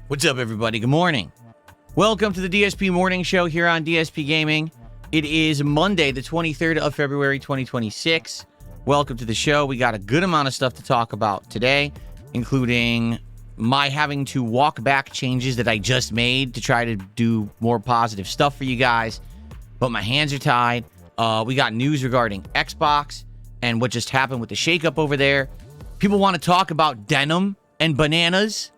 What's up, everybody? Good morning. Welcome to the DSP Morning Show here on DSP Gaming. It is Monday, the 23rd of February, 2026. Welcome to the show. We got a good amount of stuff to talk about today, including my having to walk back changes that I just made to try to do more positive stuff for you guys, but my hands are tied. We got news regarding Xbox and what just happened with the shakeup over there. People want to talk about denim and bananas.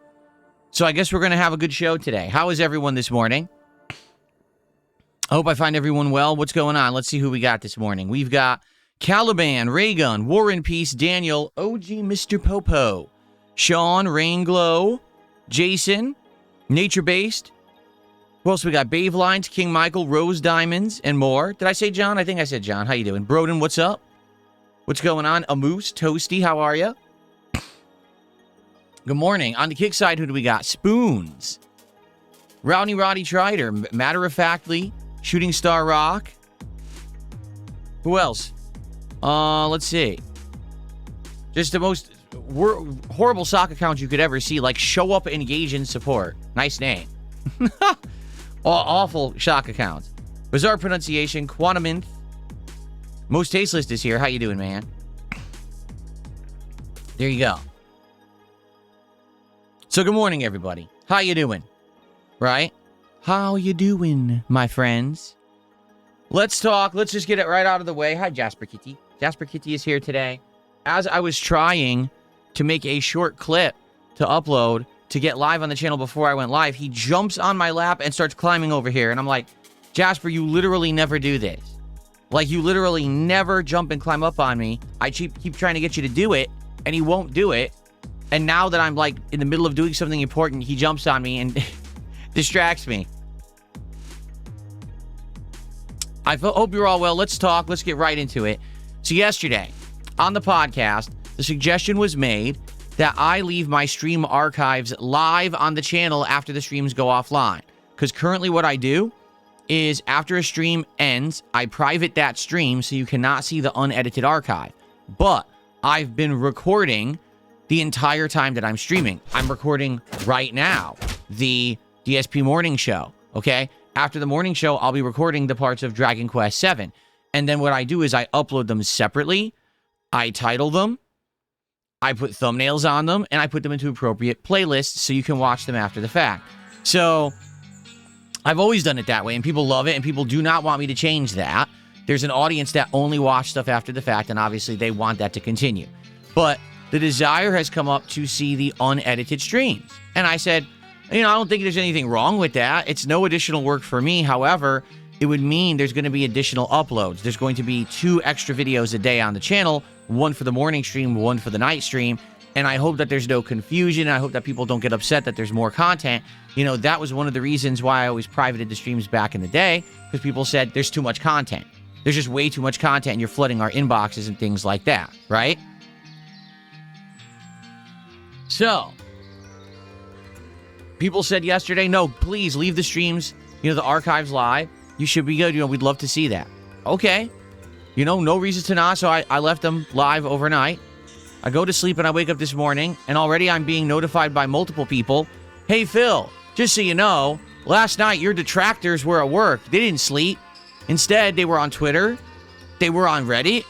So I guess we're going to have a good show today. How is everyone this morning? I hope I find everyone well. What's going on? Let's see who we got this morning. We've got Caliban, Raygun, War and Peace, Daniel, OG Mr. Popo, Sean, Rainglow, Jason, Nature Based. Who else we got? Bave Lines, King Michael, Rose Diamonds, and more. Did I say John? I think I said John. How you doing? Broden, what's up? What's going on? Amoose, Toasty, how are you? Good morning. On the kick side, who do we got? Spoons. Roddy Trider. Matter-of-factly. Shooting Star Rock. Who else? Let's see. Just the most horrible sock account you could ever see. Like, show up, engage, and support. Nice name. Awful shock accounts. Bizarre pronunciation. Quantuminth. Most Tasteless is here. How you doing, man? There you go. So good morning, everybody. How you doing? Right? How you doing, my friends? Let's talk. Let's just get it right out of the way. Hi, Jasper Kitty. Jasper Kitty is here today. As I was trying to make a short clip to upload to get live on the channel before I went live, he jumps on my lap and starts climbing over here. And I'm like, Jasper, you literally never do this. Like, you literally never jump and climb up on me. I keep trying to get you to do it, and he won't do it. And now that I'm, like, in the middle of doing something important, he jumps on me and distracts me. I hope you're all well. Let's talk. Let's get right into it. So yesterday, on the podcast, the suggestion was made that I leave my stream archives live on the channel after the streams go offline. Because currently what I do is after a stream ends, I private that stream so you cannot see the unedited archive. But I've been recording the entire time that I'm streaming. I'm recording right now the DSP morning show, okay? After the morning show, I'll be recording the parts of Dragon Quest VII. And then what I do is I upload them separately, I title them, I put thumbnails on them, and I put them into appropriate playlists so you can watch them after the fact. So I've always done it that way, and people love it, and people do not want me to change that. There's an audience that only watch stuff after the fact, and obviously they want that to continue. But the desire has come up to see the unedited streams. And I said, I don't think there's anything wrong with that. It's no additional work for me. However, it would mean there's going to be additional uploads. There's going to be 2 extra videos a day on the channel, one for the morning stream, one for the night stream. And I hope that there's no confusion. I hope that people don't get upset that there's more content. That was one of the reasons why I always privated the streams back in the day, because people said there's too much content. There's just way too much content and you're flooding our inboxes and things like that, right? So, people said yesterday, no, please leave the streams, the archives live. You should be good. We'd love to see that. Okay. No reason to not. So I left them live overnight. I go to sleep and I wake up this morning and already I'm being notified by multiple people. Hey, Phil, just so you know, last night your detractors were at work. They didn't sleep. Instead, they were on Twitter. They were on Reddit.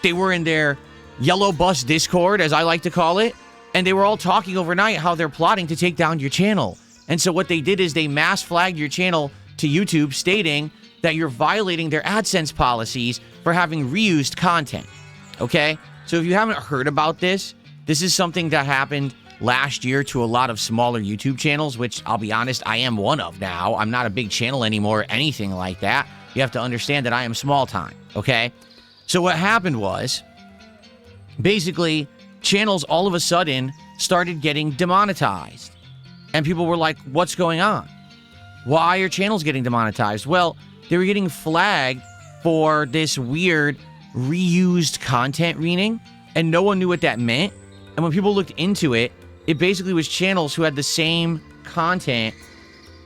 They were in their Yellow Bus Discord, as I like to call it. And they were all talking overnight how they're plotting to take down your channel. And so what they did is they mass flagged your channel to YouTube, stating that you're violating their AdSense policies for having reused content. Okay? So if you haven't heard about this, this is something that happened last year to a lot of smaller YouTube channels, which I'll be honest, I am one of now. I'm not a big channel anymore, anything like that. You have to understand that I am small time. Okay? So what happened was, basically, channels all of a sudden started getting demonetized. And people were like, what's going on? Why are channels getting demonetized? Well, they were getting flagged for this weird reused content meaning, and no one knew what that meant. And when people looked into it, it basically was channels who had the same content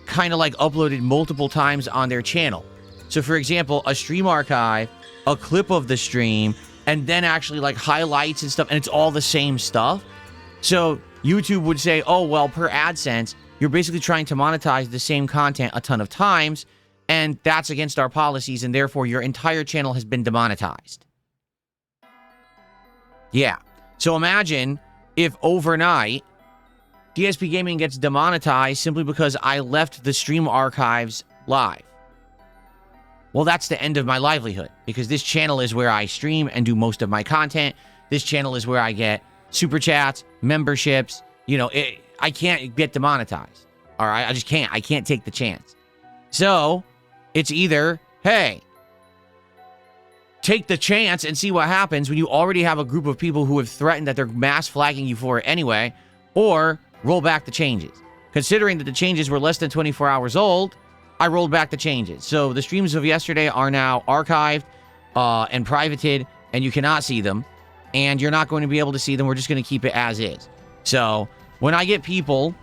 kind of like uploaded multiple times on their channel. So for example, a stream archive, a clip of the stream, and then actually like highlights and stuff, and it's all the same stuff. So YouTube would say, oh, well, per AdSense, you're basically trying to monetize the same content a ton of times, and that's against our policies, and therefore your entire channel has been demonetized. Yeah. So imagine if overnight DSP Gaming gets demonetized simply because I left the stream archives live. Well, that's the end of my livelihood, because this channel is where I stream and do most of my content. This channel is where I get super chats, memberships. You know, I can't get demonetized. All right? I just can't. I can't take the chance. So it's either, hey, take the chance and see what happens when you already have a group of people who have threatened that they're mass flagging you for it anyway, or roll back the changes. Considering that the changes were less than 24 hours old, I rolled back the changes. So the streams of yesterday are now archived and privated, and you cannot see them, and you're not going to be able to see them. We're just going to keep it as is. So when I get people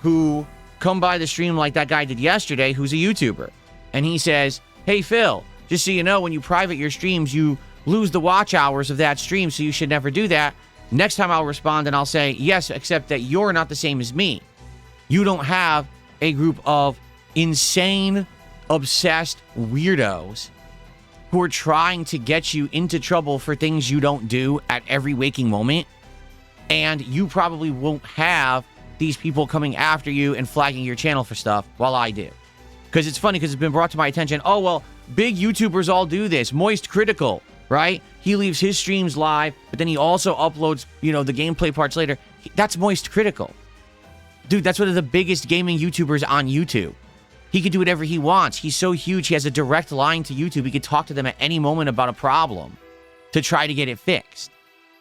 who come by the stream like that guy did yesterday, who's a YouTuber, and he says, hey, Phil, just so you know, when you private your streams, you lose the watch hours of that stream, so you should never do that. Next time I'll respond and I'll say, yes, except that you're not the same as me. You don't have a group of insane, obsessed weirdos who are trying to get you into trouble for things you don't do at every waking moment. And you probably won't have these people coming after you and flagging your channel for stuff while I do. Because it's funny, because it's been brought to my attention, oh, well, big YouTubers all do this. Moist Critical, right? He leaves his streams live, but then he also uploads, you know, the gameplay parts later. That's Moist Critical. Dude, that's one of the biggest gaming YouTubers on YouTube. He could do whatever he wants. He's so huge, he has a direct line to YouTube. He could talk to them at any moment about a problem to try to get it fixed.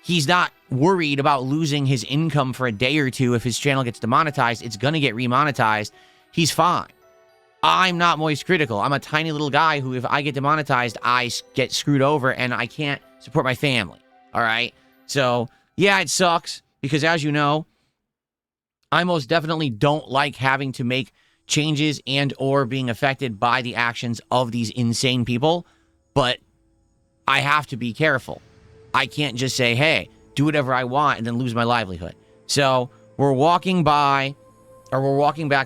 He's not worried about losing his income for a day or two. If his channel gets demonetized, it's going to get remonetized. He's fine. I'm not Moist Critical. I'm a tiny little guy who, if I get demonetized, I get screwed over and I can't support my family. All right? So, yeah, it sucks because, as you know, I most definitely don't like having to make changes and or being affected by the actions of these insane people, but I have to be careful. I can't just say, hey, do whatever I want and then lose my livelihood. So we're walking back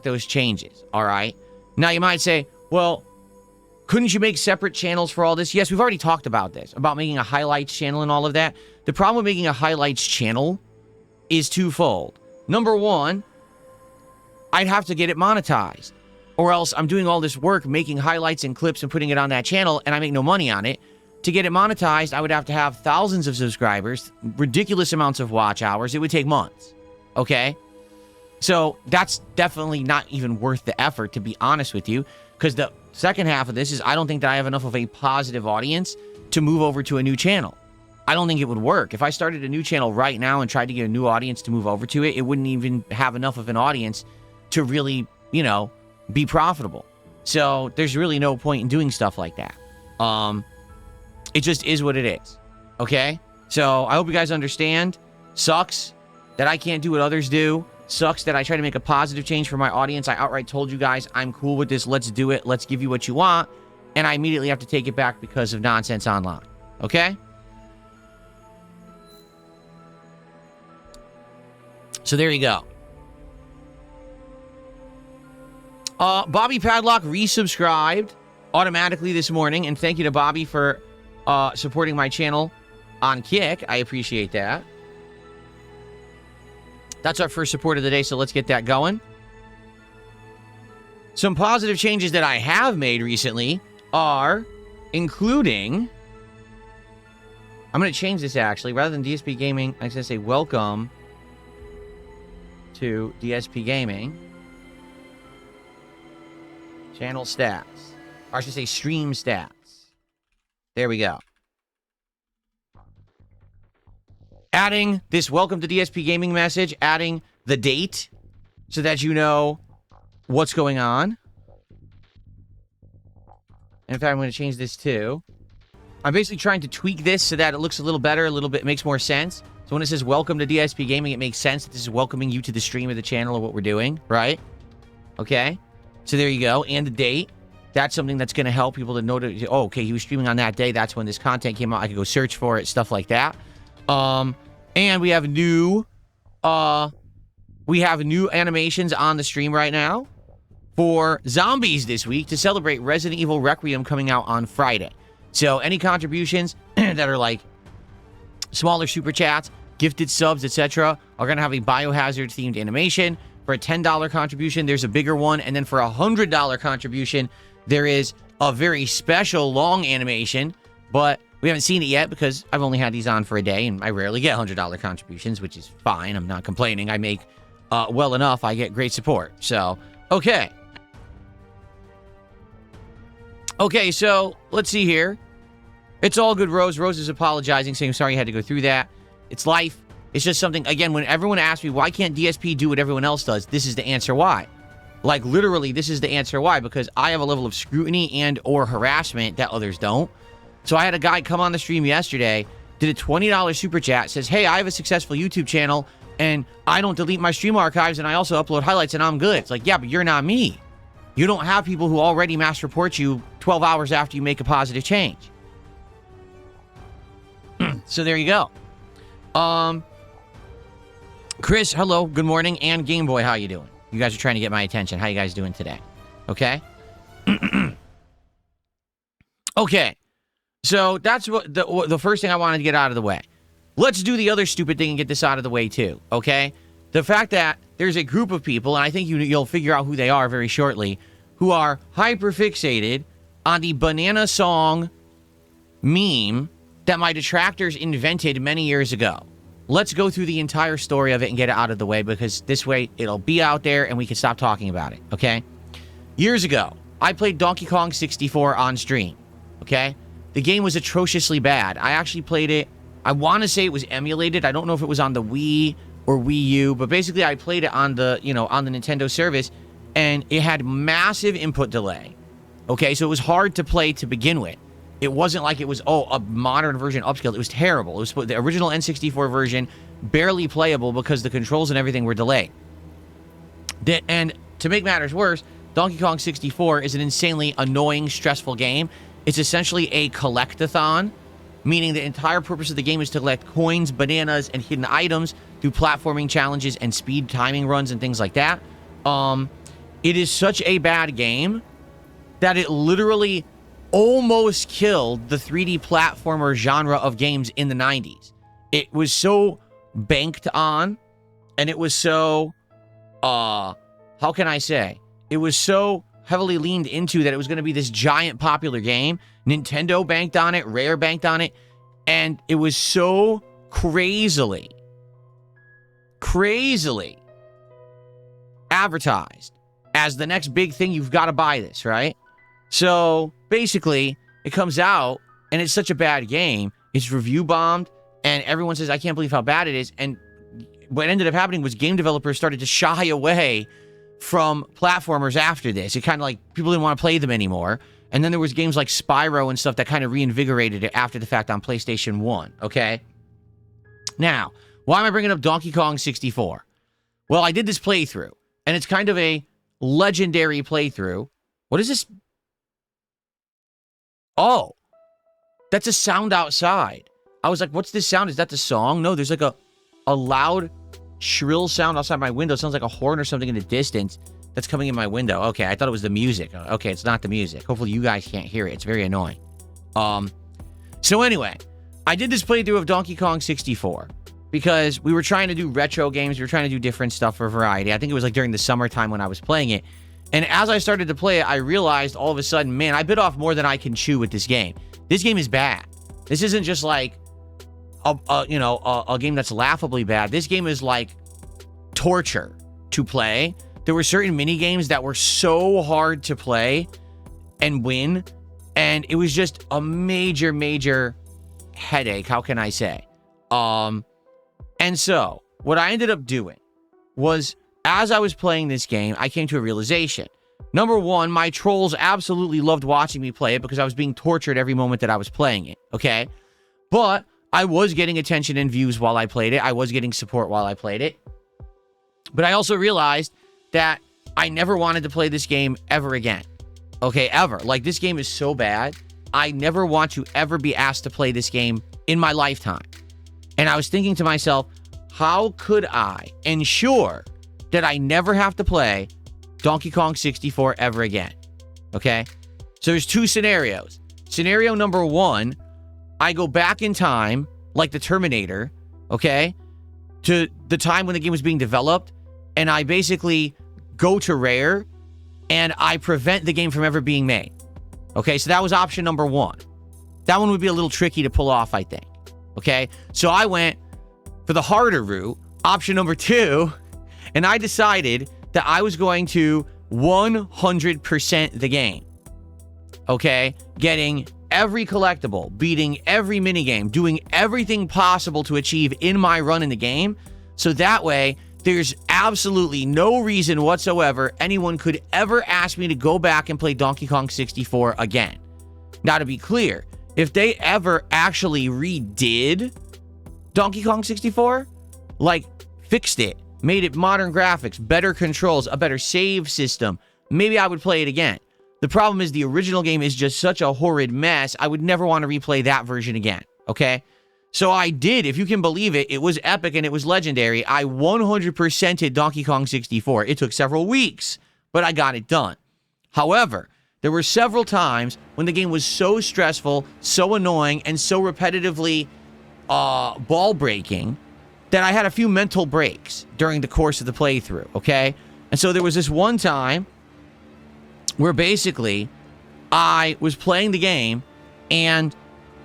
those changes, all right? Now you might say, well, couldn't you make separate channels for all this? Yes, we've already talked about this, about making a highlights channel and all of that. The problem with making a highlights channel is twofold. Number one, I'd have to get it monetized, or else I'm doing all this work making highlights and clips and putting it on that channel and I make no money on it. To get it monetized, I would have to have thousands of subscribers, ridiculous amounts of watch hours. It would take months, okay? So that's definitely not even worth the effort, to be honest with you, because the second half of this is I don't think that I have enough of a positive audience to move over to a new channel. I don't think it would work. If I started a new channel right now and tried to get a new audience to move over to it, it wouldn't even have enough of an audience to really, you know, be profitable. So there's really no point in doing stuff like that. It just is what it is, okay? So I hope you guys understand. Sucks that I can't do what others do. Sucks that I try to make a positive change for my audience. I outright told you guys, I'm cool with this. Let's do it. Let's give you what you want. And I immediately have to take it back because of nonsense online, okay? So there you go. Bobby Padlock resubscribed automatically this morning, and thank you to Bobby for supporting my channel on Kick. I appreciate that. That's our first support of the day, so let's get that going. Some positive changes that I have made recently are including... I'm going to change this, actually. Rather than DSP Gaming, I'm going to say welcome to DSP Gaming. Channel stats. Or I should say stream stats. There we go. Adding this welcome to DSP Gaming message, adding the date so that you know what's going on. In fact, I'm going to change this too. I'm basically trying to tweak this so that it looks a little better, a little bit, makes more sense. So when it says welcome to DSP Gaming, it makes sense that this is welcoming you to the stream of the channel or what we're doing, right? Okay. So there you go. And the date. That's something that's going to help people to know that, oh, okay, he was streaming on that day. That's when this content came out. I could go search for it, stuff like that. And we have new we have new animations on the stream right now for zombies this week to celebrate Resident Evil Requiem coming out on Friday. So any contributions that are like smaller super chats, gifted subs, etc., are going to have a Biohazard themed animation. For a $10 contribution, there's a bigger one. And then for a $100 contribution, there is a very special long animation. But we haven't seen it yet because I've only had these on for a day, and I rarely get $100 contributions, which is fine. I'm not complaining. I make well enough. I get great support. So, okay. Okay, so let's see here. It's all good, Rose. Rose is apologizing, saying sorry you had to go through that. It's life. It's just something, again, when everyone asks me, why can't DSP do what everyone else does? This is the answer why. Like, literally, this is the answer why. Because I have a level of scrutiny and or harassment that others don't. So I had a guy come on the stream yesterday, did a $20 super chat, says, hey, I have a successful YouTube channel, and I don't delete my stream archives, and I also upload highlights, and I'm good. It's like, yeah, but you're not me. You don't have people who already mass report you 12 hours after you make a positive change. So there you go. Chris, hello, good morning, and Game Boy, how you doing? You guys are trying to get my attention. How you guys doing today? Okay? Okay. So that's what the first thing I wanted to get out of the way. Let's do the other stupid thing and get this out of the way too, okay? The fact that there's a group of people, and I think you'll figure out who they are very shortly, who are hyper-fixated on the banana song meme that my detractors invented many years ago. Let's go through the entire story of it and get it out of the way, because this way it'll be out there and we can stop talking about it, okay? Years ago, I played Donkey Kong 64 on stream, okay? The game was atrociously bad. I actually played it, I want to say it was emulated. I don't know if it was on the Wii or Wii U, but basically I played it on the, on the Nintendo service, and it had massive input delay, okay? So it was hard to play to begin with. It wasn't like it was, a modern version upscaled. It was terrible. It was the original N64 version, barely playable because the controls and everything were delayed. And to make matters worse, Donkey Kong 64 is an insanely annoying, stressful game. It's essentially a collect-a-thon, meaning the entire purpose of the game is to collect coins, bananas, and hidden items through platforming challenges and speed timing runs and things like that. It is such a bad game that it literally almost killed the 3D platformer genre of games in the 90s. It was so banked on, and it was so, how can I say? It was so heavily leaned into that it was going to be this giant popular game. Nintendo banked on it, Rare banked on it, and it was so crazily advertised as the next big thing. You've got to buy this, right? So basically, it comes out, and it's such a bad game. It's review bombed, and everyone says, I can't believe how bad it is. And what ended up happening was game developers started to shy away from platformers after this. It kind of like, people didn't want to play them anymore. And then there was games like Spyro and stuff that kind of reinvigorated it after the fact on PlayStation 1, okay? Now, why am I bringing up Donkey Kong 64? Well, I did this playthrough, and it's kind of a legendary playthrough. What is this? Oh, that's a sound outside. I was like, what's this sound? Is that the song? No, there's like a loud, shrill sound outside my window. It sounds like a horn or something in the distance that's coming in my window. Okay, I thought it was the music. Okay, it's not the music. Hopefully you guys can't hear it. It's very annoying. So anyway, I did this playthrough of Donkey Kong 64 because we were trying to do retro games. We were trying to do different stuff for variety. I think it was like during the summertime when I was playing it. And as I started to play it, I realized all of a sudden, man, I bit off more than I can chew with this game. This game is bad. This isn't just like a game that's laughably bad. This game is like torture to play. There were certain mini games that were so hard to play and win, and it was just a major headache. How can I say? And so what I ended up doing was, as I was playing this game, I came to a realization. Number one, my trolls absolutely loved watching me play it because I was being tortured every moment that I was playing it, okay? But I was getting attention and views while I played it. I was getting support while I played it. But I also realized that I never wanted to play this game ever again. Okay, ever. Like, this game is so bad. I never want to ever be asked to play this game in my lifetime. And I was thinking to myself, how could I ensure that I never have to play Donkey Kong 64 ever again. Okay? So there's two scenarios. Scenario number one, I go back in time, like the Terminator, okay, to the time when the game was being developed, and I basically go to Rare, and I prevent the game from ever being made. Okay, so that was option number one. That one would be a little tricky to pull off, I think. Okay, so I went for the harder route, option number two, and I decided that I was going to 100% the game. Okay, getting every collectible, beating every minigame, doing everything possible to achieve in my run in the game. So that way, there's absolutely no reason whatsoever anyone could ever ask me to go back and play Donkey Kong 64 again. Now, to be clear, if they ever actually redid Donkey Kong 64, like fixed it, made it modern graphics, better controls, a better save system, maybe I would play it again. The problem is the original game is just such a horrid mess. I would never want to replay that version again, okay? So I did, if you can believe it. It was epic and it was legendary. I 100%ed Donkey Kong 64. It took several weeks, but I got it done. However, there were several times when the game was so stressful, so annoying, and so repetitively ball-breaking that I had a few mental breaks during the course of the playthrough, okay? And so there was this one time where basically I was playing the game and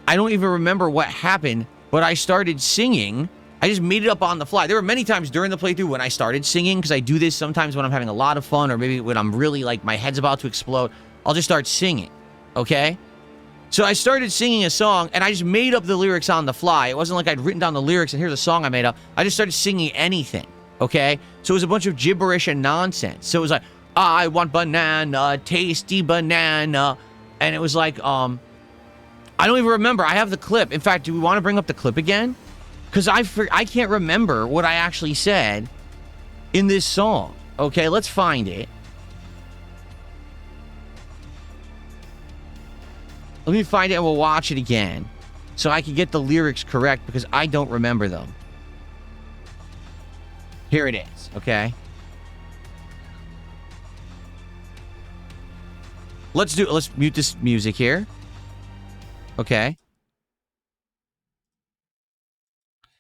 I don't even remember what happened, but I started singing. I just made it up on the fly. There were many times during the playthrough when I started singing, because I do this sometimes when I'm having a lot of fun, or maybe when I'm really like my head's about to explode. I'll just start singing, okay? So I started singing a song and I just made up the lyrics on the fly. It wasn't like I'd written down the lyrics and here's a song I made up. I just started singing anything, okay? So it was a bunch of gibberish and nonsense. So it was like, I want banana, tasty banana. And it was like, I don't even remember. I have the clip. In fact, do we want to bring up the clip again? Because I can't remember what I actually said in this song. Okay, let's find it. Let me find it and we'll watch it again so I can get the lyrics correct, because I don't remember them. Here it is, okay? Let's mute this music here. Okay.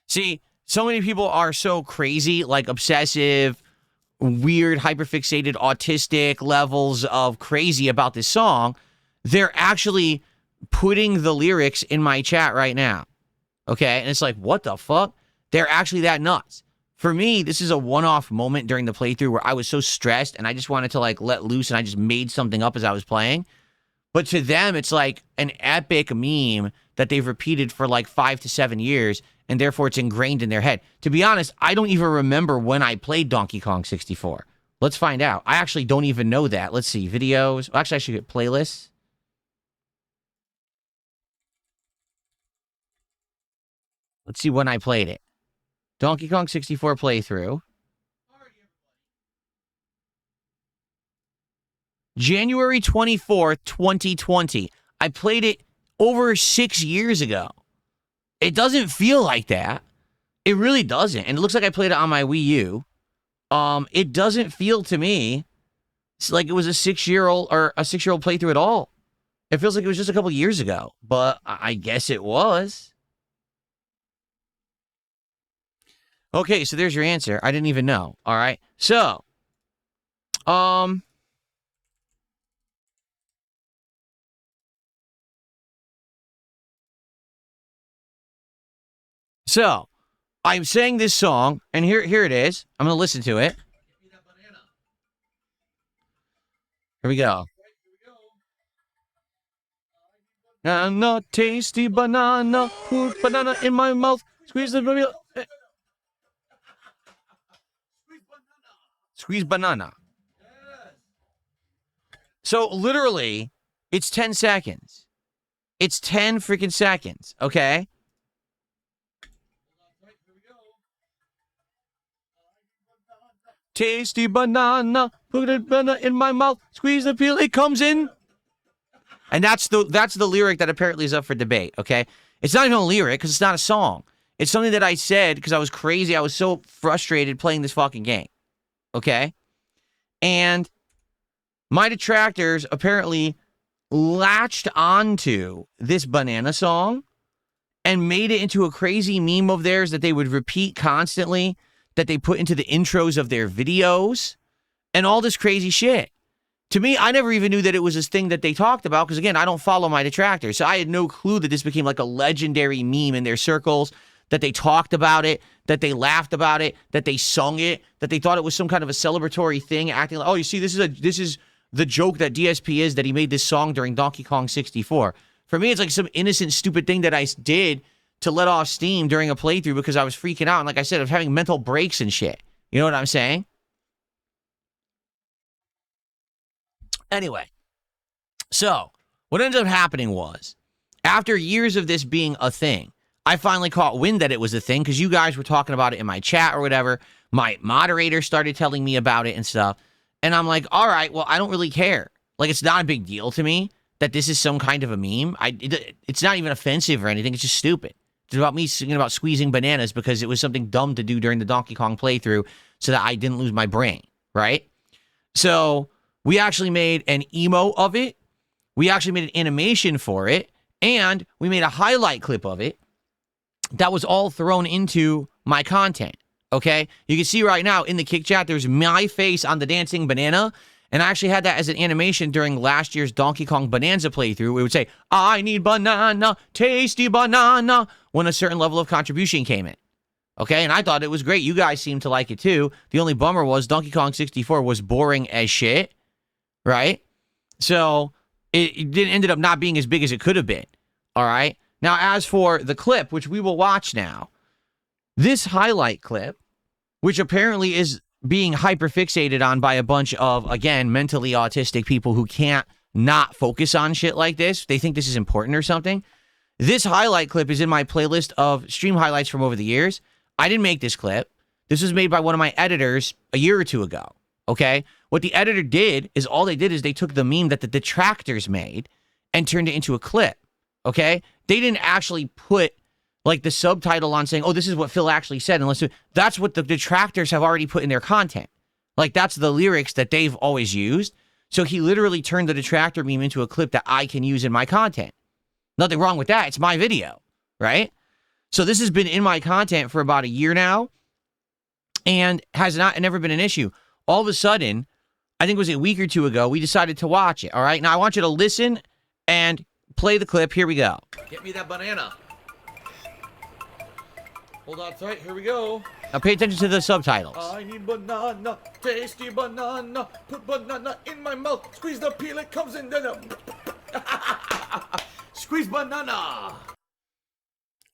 See, so many people are so crazy, like obsessive, weird, hyperfixated, autistic levels of crazy about this song. They're actually putting the lyrics in my chat right now. Okay? And it's like, what the fuck? They're actually that nuts. For me, this is a one-off moment during the playthrough where I was so stressed and I just wanted to like let loose and I just made something up as I was playing. But to them, it's like an epic meme that they've repeated for like 5 to 7 years, and therefore it's ingrained in their head. To be honest, I don't even remember when I played Donkey Kong 64. Let's find out. I actually don't even know that. Let's see. Videos. Actually, I should get playlists. Let's see when I played it. Donkey Kong 64 playthrough. January 24th, 2020. I played it over 6 years ago. It doesn't feel like that. It really doesn't. And it looks like I played it on my Wii U. It doesn't feel to me like it was a 6-year-old or a 6-year-old playthrough at all. It feels like it was just a couple years ago, but I guess it was. Okay, so there's your answer. I didn't even know. All right. So, I'm saying this song, and here it is. I'm going to listen to it. Here we go. Banana, tasty banana, put banana in my mouth, squeeze the banana. Squeeze banana. So literally, it's 10 seconds. It's 10 freaking seconds, okay? Tasty banana, put a banana in my mouth, squeeze the peel, it comes in. And that's the lyric that apparently is up for debate, okay? It's not even a lyric because it's not a song. It's something that I said because I was crazy. I was so frustrated playing this fucking game. okay? And my detractors apparently latched onto this banana song and made it into a crazy meme of theirs that they would repeat constantly, that they put into the intros of their videos, and all this crazy shit. To me, I never even knew that it was this thing that they talked about because, again, I don't follow my detractors. So I had no clue that this became like a legendary meme in their circles, that they talked about it, that they laughed about it, that they sung it, that they thought it was some kind of a celebratory thing, acting like, oh, you see, this is the joke that DSP is, that he made this song during Donkey Kong 64. For me, it's like some innocent, stupid thing that I did to let off steam during a playthrough because I was freaking out. And like I said, I was having mental breaks and shit. You know what I'm saying? Anyway, so what ended up happening was, after years of this being a thing, I finally caught wind that it was a thing because you guys were talking about it in my chat or whatever. My moderator started telling me about it and stuff. And I'm like, all right, well, I don't really care. Like, it's not a big deal to me that this is some kind of a meme. It's not even offensive or anything. It's just stupid. It's about me singing about squeezing bananas because it was something dumb to do during the Donkey Kong playthrough so that I didn't lose my brain, right? So we actually made an emo of it. We actually made an animation for it. And we made a highlight clip of it that was all thrown into my content, okay? You can see right now in the Kick Chat, there's my face on the dancing banana. And I actually had that as an animation during last year's Donkey Kong Bonanza playthrough. We would say, I need banana, tasty banana, when a certain level of contribution came in. Okay, and I thought it was great. You guys seemed to like it too. The only bummer was Donkey Kong 64 was boring as shit, right? So it didn't ended up not being as big as it could have been, all right? Now, as for the clip, which we will watch now, this highlight clip, which apparently is being hyperfixated on by a bunch of, again, mentally autistic people who can't not focus on shit like this. They think this is important or something. This highlight clip is in my playlist of stream highlights from over the years. I didn't make this clip. This was made by one of my editors a year or two ago, okay? What the editor did is all they did is they took the meme that the detractors made and turned it into a clip, okay? They didn't actually put like the subtitle on saying, oh, this is what Phil actually said. And let's do, that's what the detractors have already put in their content. Like, that's the lyrics that they've always used. So he literally turned the detractor meme into a clip that I can use in my content. Nothing wrong with that. It's my video, right? So this has been in my content for about a year now and has never been an issue. All of a sudden, I think it was a week or two ago, we decided to watch it, all right? Now, I want you to listen and play the clip. Here we go. Get me that banana. Hold on tight, here we go. Now pay attention to the subtitles. I need banana, tasty banana. Put banana in my mouth. Squeeze the peel, it comes in denim. Squeeze banana.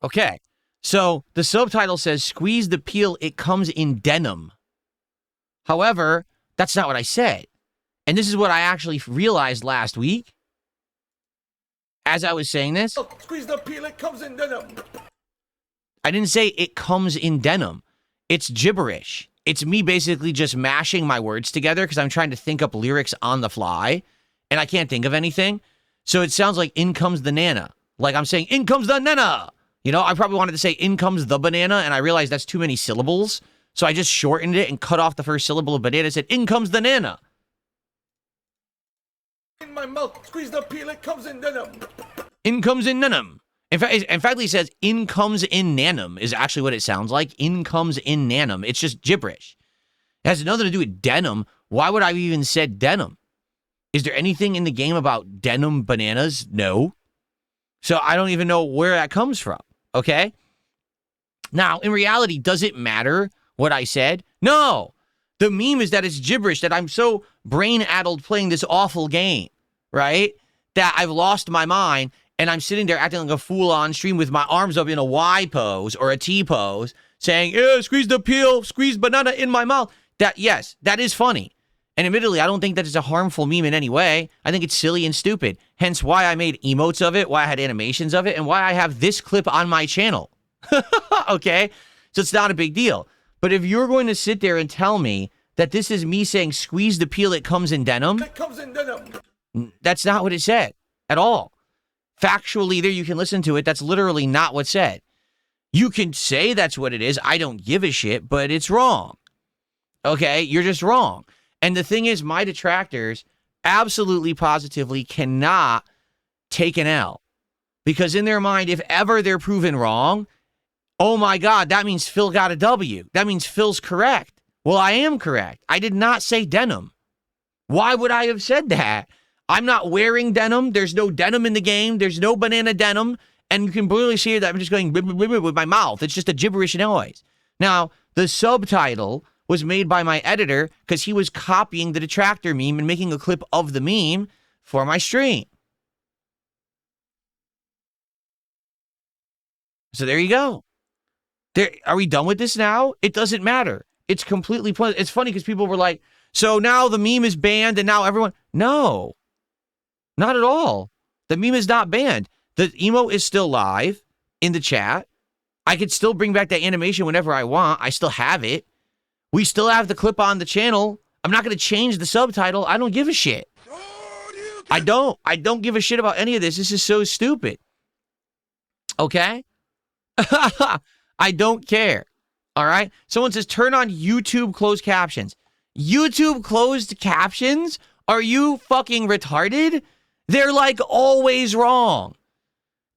Okay, so the subtitle says, squeeze the peel, it comes in denim. However, that's not what I said. And this is what I actually realized last week as I was saying this. Squeeze the peel, it comes in denim. I didn't say it comes in denim. It's gibberish. It's me basically just mashing my words together because I'm trying to think up lyrics on the fly, and I can't think of anything. So it sounds like in comes the nana. Like I'm saying, in comes the nana. You know, I probably wanted to say in comes the banana, and I realized that's too many syllables. So I just shortened it and cut off the first syllable of banana and said, in comes the nana. In my mouth, squeeze the peel, it comes in denim. In comes in denim. In fact, he says, in comes in nanum is actually what it sounds like. In comes in nanum. It's just gibberish. It has nothing to do with denim. Why would I have even said denim? Is there anything in the game about denim bananas? No. So I don't even know where that comes from, okay? Now, in reality, does it matter what I said? No. The meme is that it's gibberish, that I'm so brain-addled playing this awful game, right? That I've lost my mind. And I'm sitting there acting like a fool on stream with my arms up in a Y pose or a T pose, saying, yeah, squeeze the peel, squeeze banana in my mouth. That, yes, that is funny. And admittedly, I don't think that it's a harmful meme in any way. I think it's silly and stupid. Hence why I made emotes of it, why I had animations of it, and why I have this clip on my channel. Okay? So it's not a big deal. But if you're going to sit there and tell me that this is me saying, squeeze the peel, it comes in denim. It comes in denim. That's not what it said at all. Factually, there you can listen to it. That's literally not what's said. You can say that's what it is. I don't give a shit, but it's wrong. Okay? You're just wrong. And the thing is, my detractors absolutely positively cannot take an L. Because in their mind, if ever they're proven wrong, oh my God, that means Phil got a W. That means Phil's correct. Well, I am correct. I did not say denim. Why would I have said that? I'm not wearing denim. There's no denim in the game. There's no banana denim. And you can clearly see that I'm just going with my mouth. It's just a gibberish noise. Now, the subtitle was made by my editor because he was copying the detractor meme and making a clip of the meme for my stream. So there you go. Are we done with this now? It doesn't matter. It's completely pointless. It's funny because people were like, so now the meme is banned and now everyone... No, not at all. The meme is not banned. The emo is still live in the chat. I could still bring back that animation whenever I want. I still have it. We still have the clip on the channel. I'm not going to change the subtitle. I don't give a shit. I don't give a shit about any of this. This is so stupid. Okay? I don't care. All right? Someone says, turn on YouTube closed captions. YouTube closed captions? Are you fucking retarded? They're like always wrong.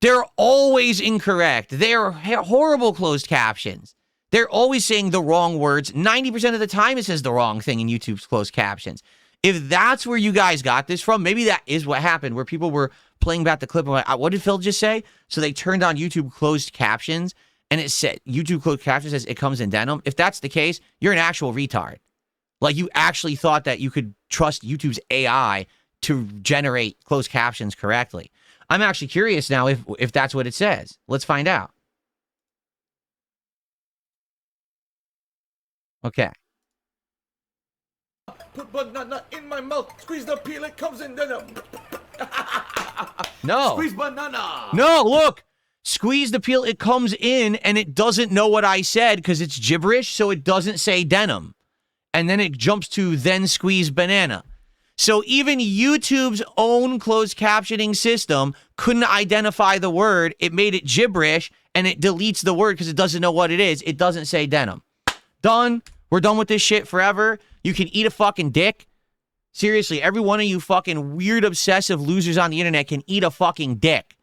They're always incorrect. They're horrible closed captions. They're always saying the wrong words. 90% of the time it says the wrong thing in YouTube's closed captions. If that's where you guys got this from, maybe that is what happened, where people were playing back the clip and like, what did Phil just say? So they turned on YouTube closed captions and it said, YouTube closed captions says it comes in denim. If that's the case, you're an actual retard. Like you actually thought that you could trust YouTube's AI to generate closed captions correctly. I'm actually curious now if that's what it says. Let's find out. Okay. Put banana in my mouth. Squeeze the peel. It comes in denim. No. Squeeze banana. No, look. Squeeze the peel. It comes in and it doesn't know what I said because it's gibberish, so it doesn't say denim. And then it jumps to then squeeze banana. So even YouTube's own closed captioning system couldn't identify the word. It made it gibberish and it deletes the word because it doesn't know what it is. It doesn't say denim. Done. We're done with this shit forever. You can eat a fucking dick. Seriously, every one of you fucking weird, obsessive losers on the internet can eat a fucking dick.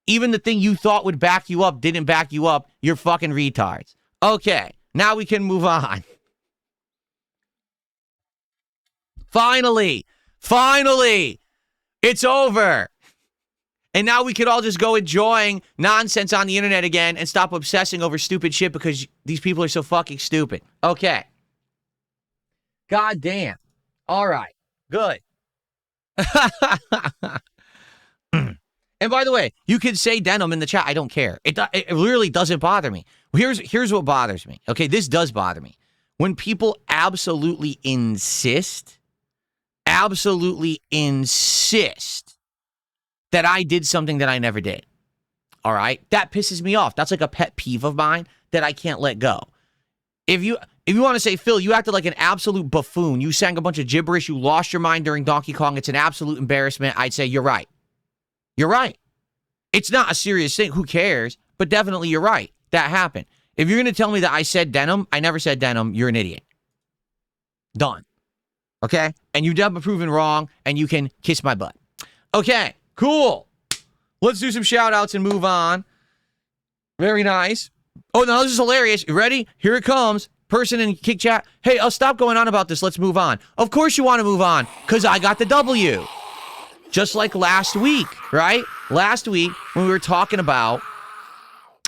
Even the thing you thought would back you up didn't back you up. You're fucking retards. Okay, now we can move on. Finally, it's over. And now we could all just go enjoying nonsense on the internet again and stop obsessing over stupid shit because these people are so fucking stupid. Okay. God damn. All right. Good. And by the way, you can say denim in the chat. I don't care. It really doesn't bother me. Here's what bothers me. Okay, this does bother me. When people absolutely insist that I did something that I never did. All right? That pisses me off. That's like a pet peeve of mine that I can't let go. If you want to say, Phil, you acted like an absolute buffoon. You sang a bunch of gibberish. You lost your mind during Donkey Kong. It's an absolute embarrassment. I'd say you're right. You're right. It's not a serious thing. Who cares? But definitely you're right. That happened. If you're going to tell me that I said denim, I never said denim, you're an idiot. Done. Okay? And you've been proven wrong, and you can kiss my butt. Okay, cool. Let's do some shout-outs and move on. Very nice. Oh, no, this is hilarious. You ready? Here it comes. Person in Kick Chat. Hey, I'll stop going on about this. Let's move on. Of course you want to move on, because I got the W. Just like last week, right? Last week, when we were talking about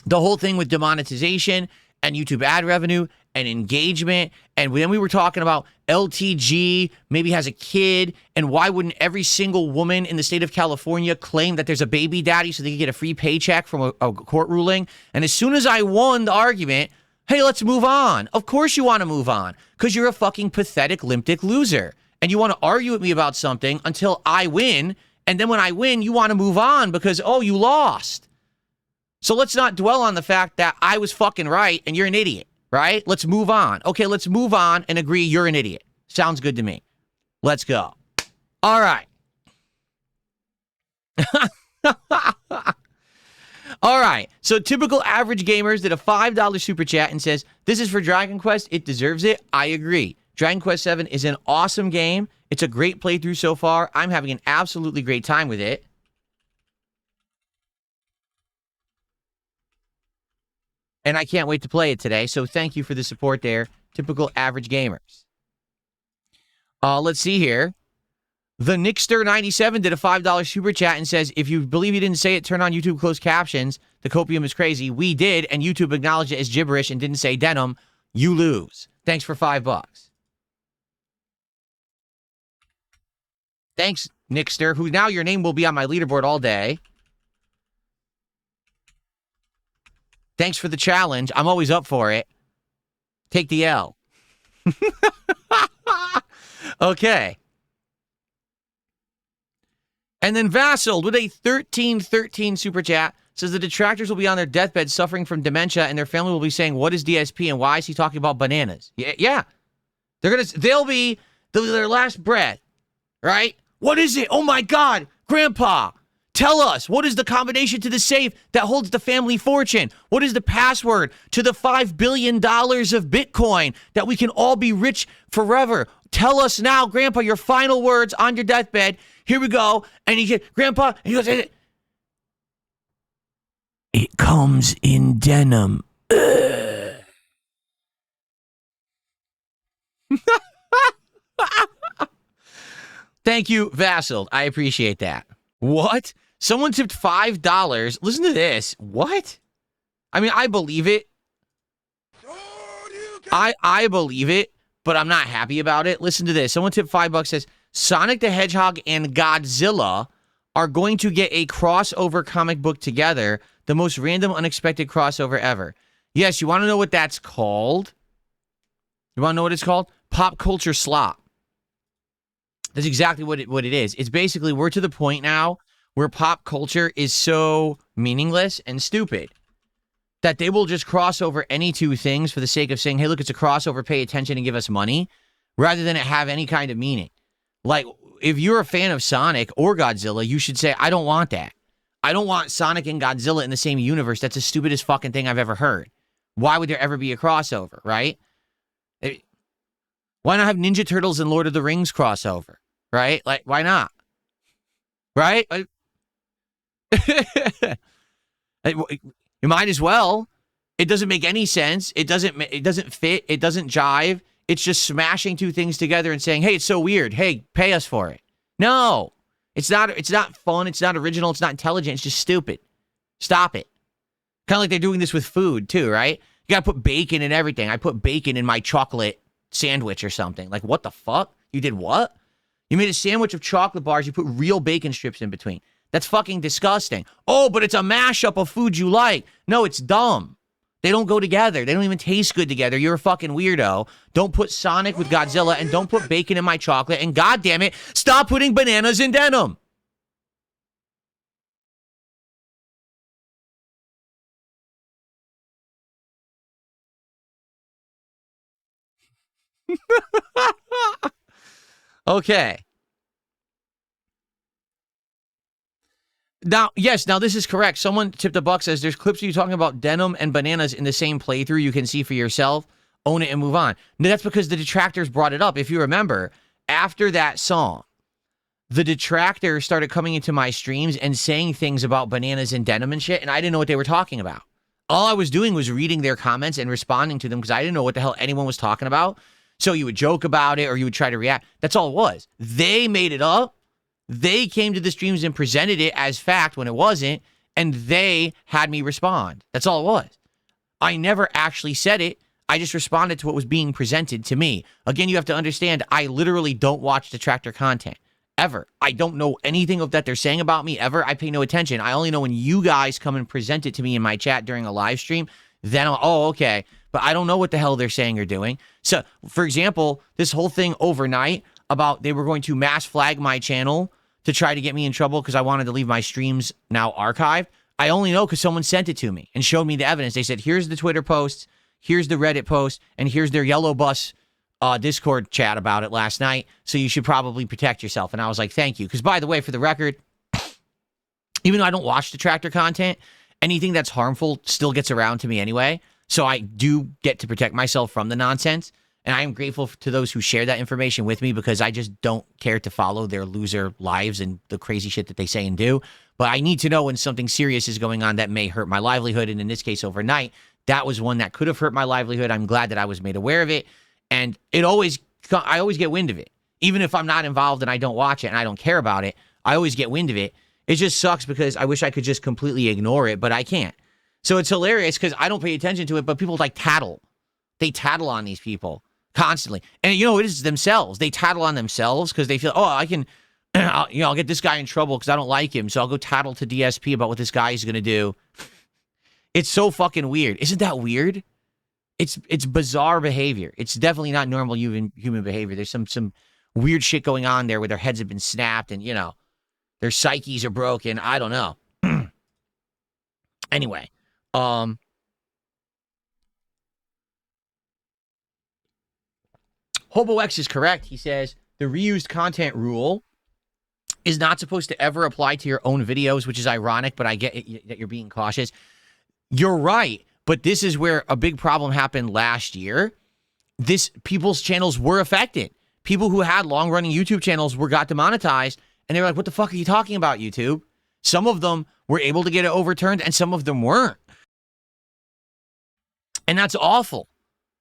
the whole thing with demonetization and YouTube ad revenue and engagement, and then we were talking about LTG maybe has a kid, and why wouldn't every single woman in the state of California claim that there's a baby daddy so they can get a free paycheck from a court ruling? And as soon as I won the argument, hey, let's move on. Of course you want to move on, because you're a fucking pathetic, limpdick loser. And you want to argue with me about something until I win, and then when I win, you want to move on because, oh, you lost. So let's not dwell on the fact that I was fucking right and you're an idiot. Right? Let's move on. Okay, let's move on and agree you're an idiot. Sounds good to me. Let's go. All right. All right. So typical average gamers did a $5 super chat and says, this is for Dragon Quest. It deserves it. I agree. Dragon Quest VII is an awesome game. It's a great playthrough so far. I'm having an absolutely great time with it. And I can't wait to play it today, so thank you for the support there. Typical average gamers. Let's see here. The Nickster97 did a $5 super chat and says, if you believe you didn't say it, turn on YouTube closed captions. The copium is crazy. We did, and YouTube acknowledged it as gibberish and didn't say denim. You lose. Thanks for $5. Thanks, Nickster, who now your name will be on my leaderboard all day. Thanks for the challenge. I'm always up for it. Take the L. Okay. And then Vassal with a 1313 super chat says the detractors will be on their deathbed suffering from dementia and their family will be saying, what is DSP and why is he talking about bananas? Yeah. They'll be their last breath, right? What is it? Oh my God, Grandpa, tell us, what is the combination to the safe that holds the family fortune? What is the password to the $5 billion of Bitcoin that we can all be rich forever? Tell us now, Grandpa, your final words on your deathbed. Here we go. And he said, Grandpa, and he goes, it comes in denim. Thank you, Vassal. I appreciate that. What? Someone tipped $5. Listen to this. What? I mean, I believe it. I believe it, but I'm not happy about it. Listen to this. Someone tipped $5, says, Sonic the Hedgehog and Godzilla are going to get a crossover comic book together. The most random, unexpected crossover ever. Yes, you want to know what that's called? You want to know what it's called? Pop culture slop. That's exactly what it is. It's basically, we're to the point now where pop culture is so meaningless and stupid that they will just cross over any two things for the sake of saying, hey, look, it's a crossover, pay attention and give us money, rather than it have any kind of meaning. Like, if you're a fan of Sonic or Godzilla, you should say, I don't want that. I don't want Sonic and Godzilla in the same universe. That's the stupidest fucking thing I've ever heard. Why would there ever be a crossover, right? Why not have Ninja Turtles and Lord of the Rings crossover, right? Like, why not? Right? You might as well. It doesn't make any sense. It doesn't fit. It doesn't jive. It's just smashing two things together and saying, hey, it's so weird. Hey, pay us for it. No. It's not fun. It's not original. It's not intelligent. It's just stupid. Stop it. Kind of like they're doing this with food too, right? You got to put bacon in everything. I put bacon in my chocolate sandwich or something. Like, what the fuck? You did what? You made a sandwich of chocolate bars. You put real bacon strips in between. That's fucking disgusting. Oh, but it's a mashup of food you like. No, it's dumb. They don't go together. They don't even taste good together. You're a fucking weirdo. Don't put Sonic with Godzilla and don't put bacon in my chocolate. And goddamn it, stop putting bananas in denim. Okay. Now, yes, now this is correct. Someone tipped $1, says there's clips of you talking about denim and bananas in the same playthrough. You can see for yourself, own it, and move on. No, that's because the detractors brought it up. If you remember, after that song, the detractors started coming into my streams and saying things about bananas and denim and shit, and I didn't know what they were talking about. All I was doing was reading their comments and responding to them because I didn't know what the hell anyone was talking about. So you would joke about it or you would try to react. That's all it was. They made it up. They came to the streams and presented it as fact when it wasn't, and they had me respond. That's all it was. I never actually said it. I just responded to what was being presented to me. Again, you have to understand, I literally don't watch detractor content. Ever. I don't know anything of that they're saying about me ever. I pay no attention. I only know when you guys come and present it to me in my chat during a live stream. Then I'm, oh, okay. But I don't know what the hell they're saying or doing. So, for example, this whole thing overnight about they were going to mass flag my channel to try to get me in trouble because I wanted to leave my streams now archived. I only know because someone sent it to me and showed me the evidence. They said, here's the Twitter posts, here's the Reddit post, and here's their yellow bus Discord chat about it last night. So you should probably protect yourself. And I was like, thank you. Because by the way, for the record, even though I don't watch detractor content, anything that's harmful still gets around to me anyway. So I do get to protect myself from the nonsense. And I am grateful to those who share that information with me because I just don't care to follow their loser lives and the crazy shit that they say and do. But I need to know when something serious is going on that may hurt my livelihood. And in this case, overnight, that was one that could have hurt my livelihood. I'm glad that I was made aware of it. And I always get wind of it. Even if I'm not involved and I don't watch it and I don't care about it, I always get wind of it. It just sucks because I wish I could just completely ignore it, but I can't. So it's hilarious because I don't pay attention to it, but people like tattle. They tattle on these people constantly. And you know, it is themselves. They tattle on themselves because they feel, oh, I can, I'll get this guy in trouble because I don't like him. So I'll go tattle to DSP about what this guy is going to do. It's so fucking weird. Isn't that weird? It's bizarre behavior. It's definitely not normal human behavior. There's some weird shit going on there where their heads have been snapped and, their psyches are broken. I don't know. Anyway, HoboX is correct. He says the reused content rule is not supposed to ever apply to your own videos, which is ironic, but I get it, that you're being cautious. You're right, but this is where a big problem happened last year. People's channels were affected. People who had long-running YouTube channels got demonetized, and they were like, what the fuck are you talking about, YouTube? Some of them were able to get it overturned, and some of them weren't. And that's awful.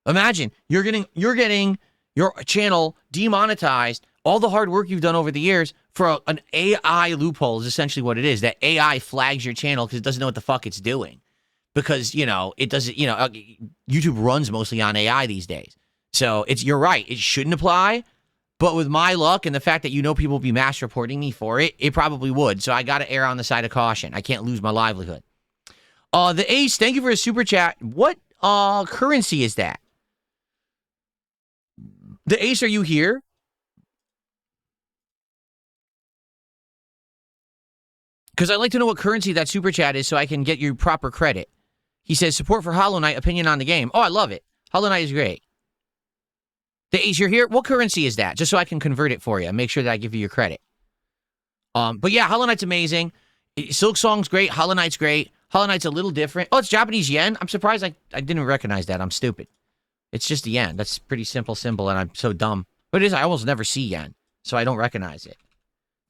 Imagine, you're getting your channel demonetized, all the hard work you've done over the years for an AI loophole is essentially what it is. That AI flags your channel because it doesn't know what the fuck it's doing. Because, it doesn't, YouTube runs mostly on AI these days. So you're right. It shouldn't apply. But with my luck and the fact that people will be mass reporting me for it, it probably would. So I got to err on the side of caution. I can't lose my livelihood. The Ace, thank you for a super chat. What currency is that? The Ace, are you here? Because I'd like to know what currency that super chat is so I can get you proper credit. He says, support for Hollow Knight, opinion on the game. Oh, I love it. Hollow Knight is great. The Ace, you're here? What currency is that? Just so I can convert it for you and make sure that I give you your credit. But yeah, Hollow Knight's amazing. Silk Song's great. Hollow Knight's great. Hollow Knight's a little different. Oh, it's Japanese yen? I'm surprised I didn't recognize that. I'm stupid. It's just the yen. That's a pretty simple symbol, and I'm so dumb. But it is. I almost never see yen, so I don't recognize it.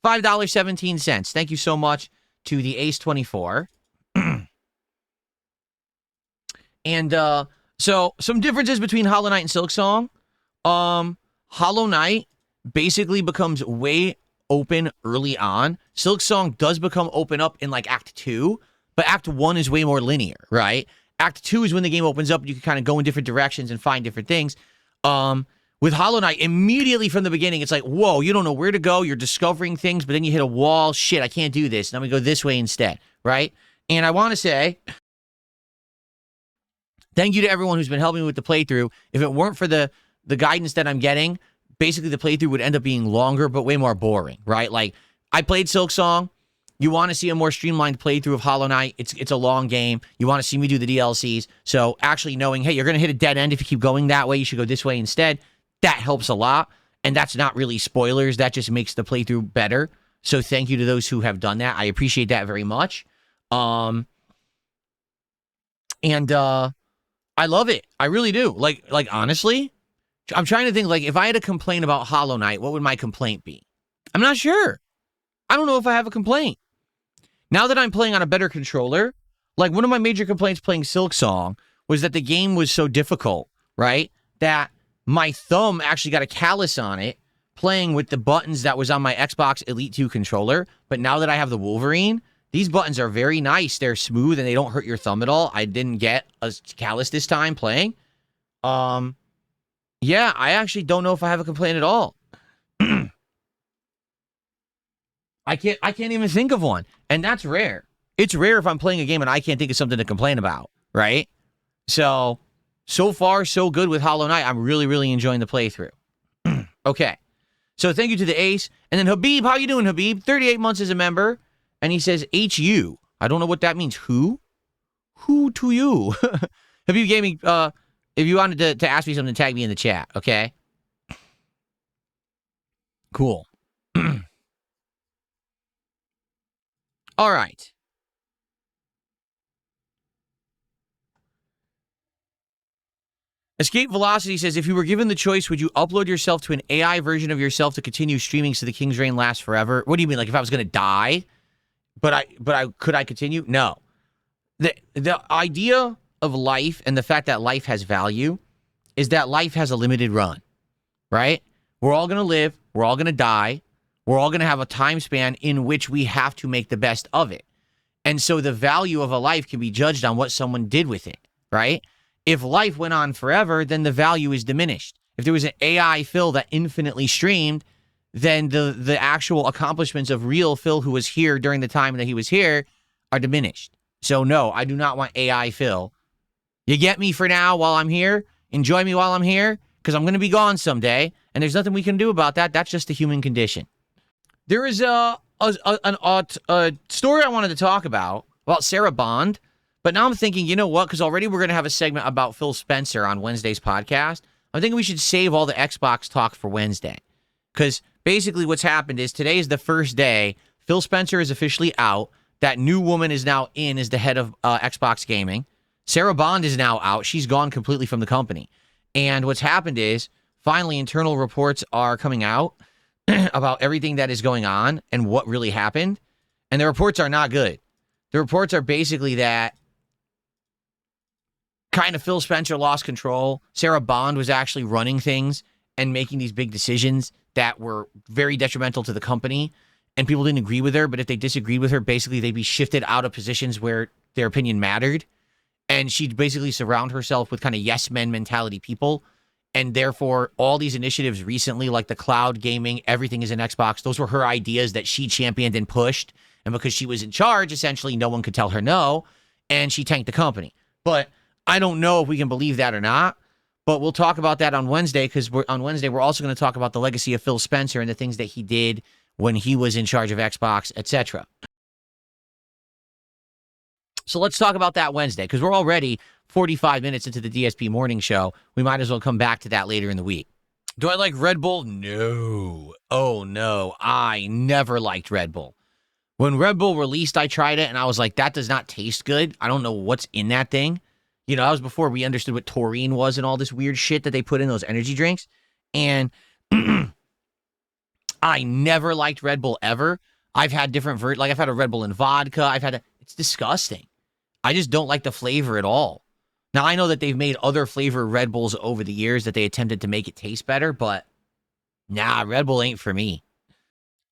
$5.17. Thank you so much to the Ace24. And so some differences between Hollow Knight and Silksong. Hollow Knight basically becomes way open early on. Silksong does become open up in like Act 2, but Act 1 is way more linear, right? Act 2 is when the game opens up and you can kind of go in different directions and find different things. With Hollow Knight, immediately from the beginning, it's like, whoa, you don't know where to go. You're discovering things, but then you hit a wall. Shit, I can't do this. Now we go this way instead, right? And I want to say thank you to everyone who's been helping me with the playthrough. If it weren't for the guidance that I'm getting, basically the playthrough would end up being longer, but way more boring, right? Like, I played Silksong. You want to see a more streamlined playthrough of Hollow Knight. It's a long game. You want to see me do the DLCs. So actually knowing, hey, you're going to hit a dead end if you keep going that way. You should go this way instead. That helps a lot. And that's not really spoilers. That just makes the playthrough better. So thank you to those who have done that. I appreciate that very much. I love it. I really do. Like honestly, I'm trying to think, like, if I had a complaint about Hollow Knight, what would my complaint be? I'm not sure. I don't know if I have a complaint. Now that I'm playing on a better controller, like, one of my major complaints playing Silksong was that the game was so difficult, right? That my thumb actually got a callus on it playing with the buttons that was on my Xbox Elite 2 controller. But now that I have the Wolverine, these buttons are very nice. They're smooth and they don't hurt your thumb at all. I didn't get a callus this time playing. Yeah, I actually don't know if I have a complaint at all. I can't even think of one. And that's rare. It's rare if I'm playing a game and I can't think of something to complain about, right? So far, so good with Hollow Knight. I'm really, really enjoying the playthrough. Okay. So thank you to the Ace. And then Habib, how you doing, Habib? 38 months as a member. And he says, HU. I don't know what that means. Who? Who to you? Habib Gaming, if you wanted to ask me something, tag me in the chat, okay? Cool. All right. Escape Velocity says, if you were given the choice, would you upload yourself to an AI version of yourself to continue streaming so the King's Reign lasts forever? What do you mean? Like if I was going to die, but could I continue? No. The idea of life and the fact that life has value is that life has a limited run, right? We're all going to live. We're all going to die. We're all going to have a time span in which we have to make the best of it. And so the value of a life can be judged on what someone did with it, right? If life went on forever, then the value is diminished. If there was an AI Phil that infinitely streamed, then the actual accomplishments of real Phil who was here during the time that he was here are diminished. So no, I do not want AI Phil. You get me for now while I'm here? Enjoy me while I'm here? Because I'm going to be gone someday, and there's nothing we can do about that. That's just the human condition. There is a story I wanted to talk about Sarah Bond. But now I'm thinking, you know what? Because already we're going to have a segment about Phil Spencer on Wednesday's podcast. I'm thinking we should save all the Xbox talk for Wednesday. Because basically what's happened is today is the first day. Phil Spencer is officially out. That new woman is now in as the head of Xbox Gaming. Sarah Bond is now out. She's gone completely from the company. And what's happened is finally internal reports are coming out about everything that is going on and what really happened. And the reports are not good. The reports are basically that kind of Phil Spencer lost control. Sarah Bond was actually running things and making these big decisions that were very detrimental to the company. And people didn't agree with her. But if they disagreed with her, basically they'd be shifted out of positions where their opinion mattered. And she'd basically surround herself with kind of yes men mentality people. And therefore, all these initiatives recently, like the cloud gaming, everything is in Xbox. Those were her ideas that she championed and pushed. And because she was in charge, essentially, no one could tell her no. And she tanked the company. But I don't know if we can believe that or not, but we'll talk about that on Wednesday because on Wednesday, we're also going to talk about the legacy of Phil Spencer and the things that he did when he was in charge of Xbox, etc. So let's talk about that Wednesday because we're already 45 minutes into the DSP morning show. We might as well come back to that later in the week. Do I like Red Bull? No. Oh, no. I never liked Red Bull. When Red Bull released, I tried it and I was like, that does not taste good. I don't know what's in that thing. You know, that was before we understood what taurine was and all this weird shit that they put in those energy drinks. And I never liked Red Bull ever. I've had different I've had a Red Bull in vodka. It's disgusting. I just don't like the flavor at all. Now, I know that they've made other flavor Red Bulls over the years that they attempted to make it taste better, but nah, Red Bull ain't for me.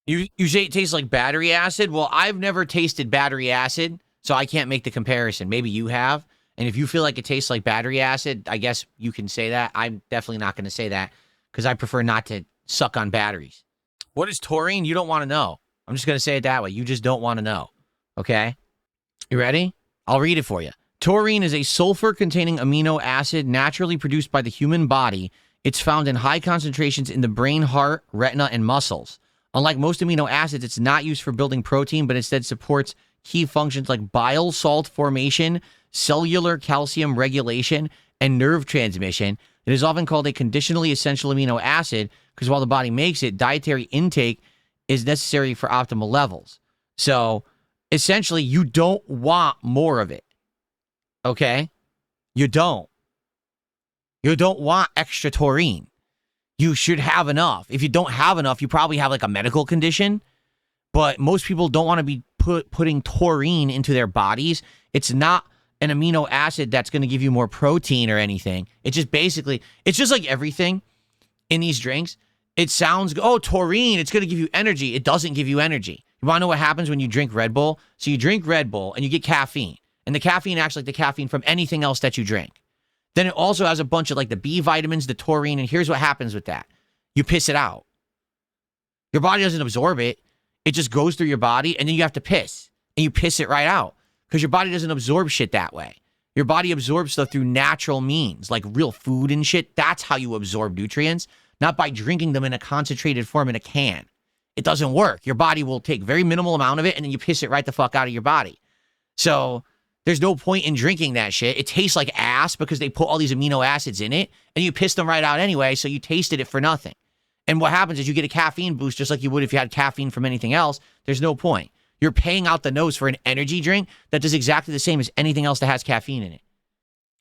You say it tastes like battery acid? Well, I've never tasted battery acid, so I can't make the comparison. Maybe you have. And if you feel like it tastes like battery acid, I guess you can say that. I'm definitely not going to say that because I prefer not to suck on batteries. What is taurine? You don't want to know. I'm just going to say it that way. You just don't want to know. Okay? You ready? I'll read it for you. Taurine is a sulfur-containing amino acid naturally produced by the human body. It's found in high concentrations in the brain, heart, retina, and muscles. Unlike most amino acids, it's not used for building protein, but instead supports key functions like bile salt formation, cellular calcium regulation, and nerve transmission. It is often called a conditionally essential amino acid because while the body makes it, dietary intake is necessary for optimal levels. So, essentially, you don't want more of it. Okay? You don't. You don't want extra taurine. You should have enough. If you don't have enough, you probably have like a medical condition. But most people don't want to be putting taurine into their bodies. It's not an amino acid that's going to give you more protein or anything. It's just basically, it's just like everything in these drinks. It sounds, oh, taurine, it's going to give you energy. It doesn't give you energy. You want to know what happens when you drink Red Bull? So you drink Red Bull and you get caffeine. And the caffeine acts like the caffeine from anything else that you drink. Then it also has a bunch of like the B vitamins, the taurine, and here's what happens with that. You piss it out. Your body doesn't absorb it. It just goes through your body, and then you have to piss. And you piss it right out. Because your body doesn't absorb shit that way. Your body absorbs stuff through natural means, like real food and shit. That's how you absorb nutrients, not by drinking them in a concentrated form in a can. It doesn't work. Your body will take very minimal amount of it, and then you piss it right the fuck out of your body. So there's no point in drinking that shit. It tastes like ass because they put all these amino acids in it, and you piss them right out anyway, so you tasted it for nothing. And what happens is you get a caffeine boost just like you would if you had caffeine from anything else. There's no point. You're paying out the nose for an energy drink that does exactly the same as anything else that has caffeine in it.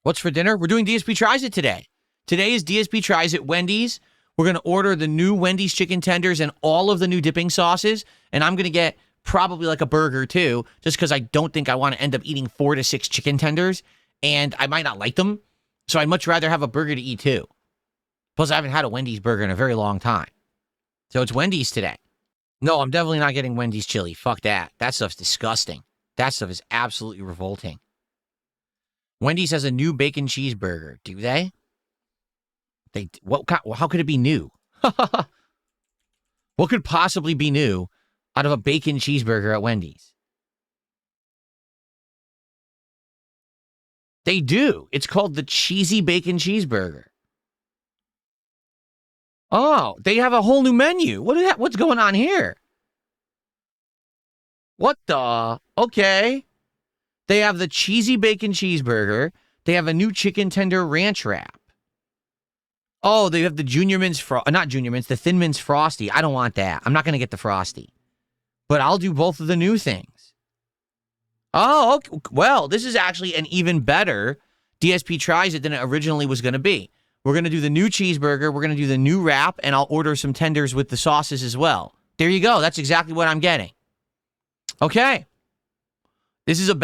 What's for dinner? We're doing DSP Tries It today. Today is DSP Tries at Wendy's. We're going to order the new Wendy's chicken tenders and all of the new dipping sauces. And I'm going to get probably like a burger too, just because I don't think I want to end up eating 4 to 6 chicken tenders. And I might not like them. So I'd much rather have a burger to eat too. Plus, I haven't had a Wendy's burger in a very long time. So it's Wendy's today. No, I'm definitely not getting Wendy's chili. Fuck that. That stuff's disgusting. That stuff is absolutely revolting. Wendy's has a new bacon cheeseburger. Do they? How could it be new? What could possibly be new out of a bacon cheeseburger at Wendy's? They do. It's called the cheesy bacon cheeseburger. Oh, they have a whole new menu. What's going on here? What the? Okay. They have the cheesy bacon cheeseburger. They have a new chicken tender ranch wrap. Oh, they have the the Thin Mints Frosty. I don't want that. I'm not going to get the Frosty. But I'll do both of the new things. Oh, okay. Well, this is actually an even better DSP Tries It than it originally was going to be. We're going to do the new cheeseburger. We're going to do the new wrap, and I'll order some tenders with the sauces as well. There you go. That's exactly what I'm getting. Okay. This is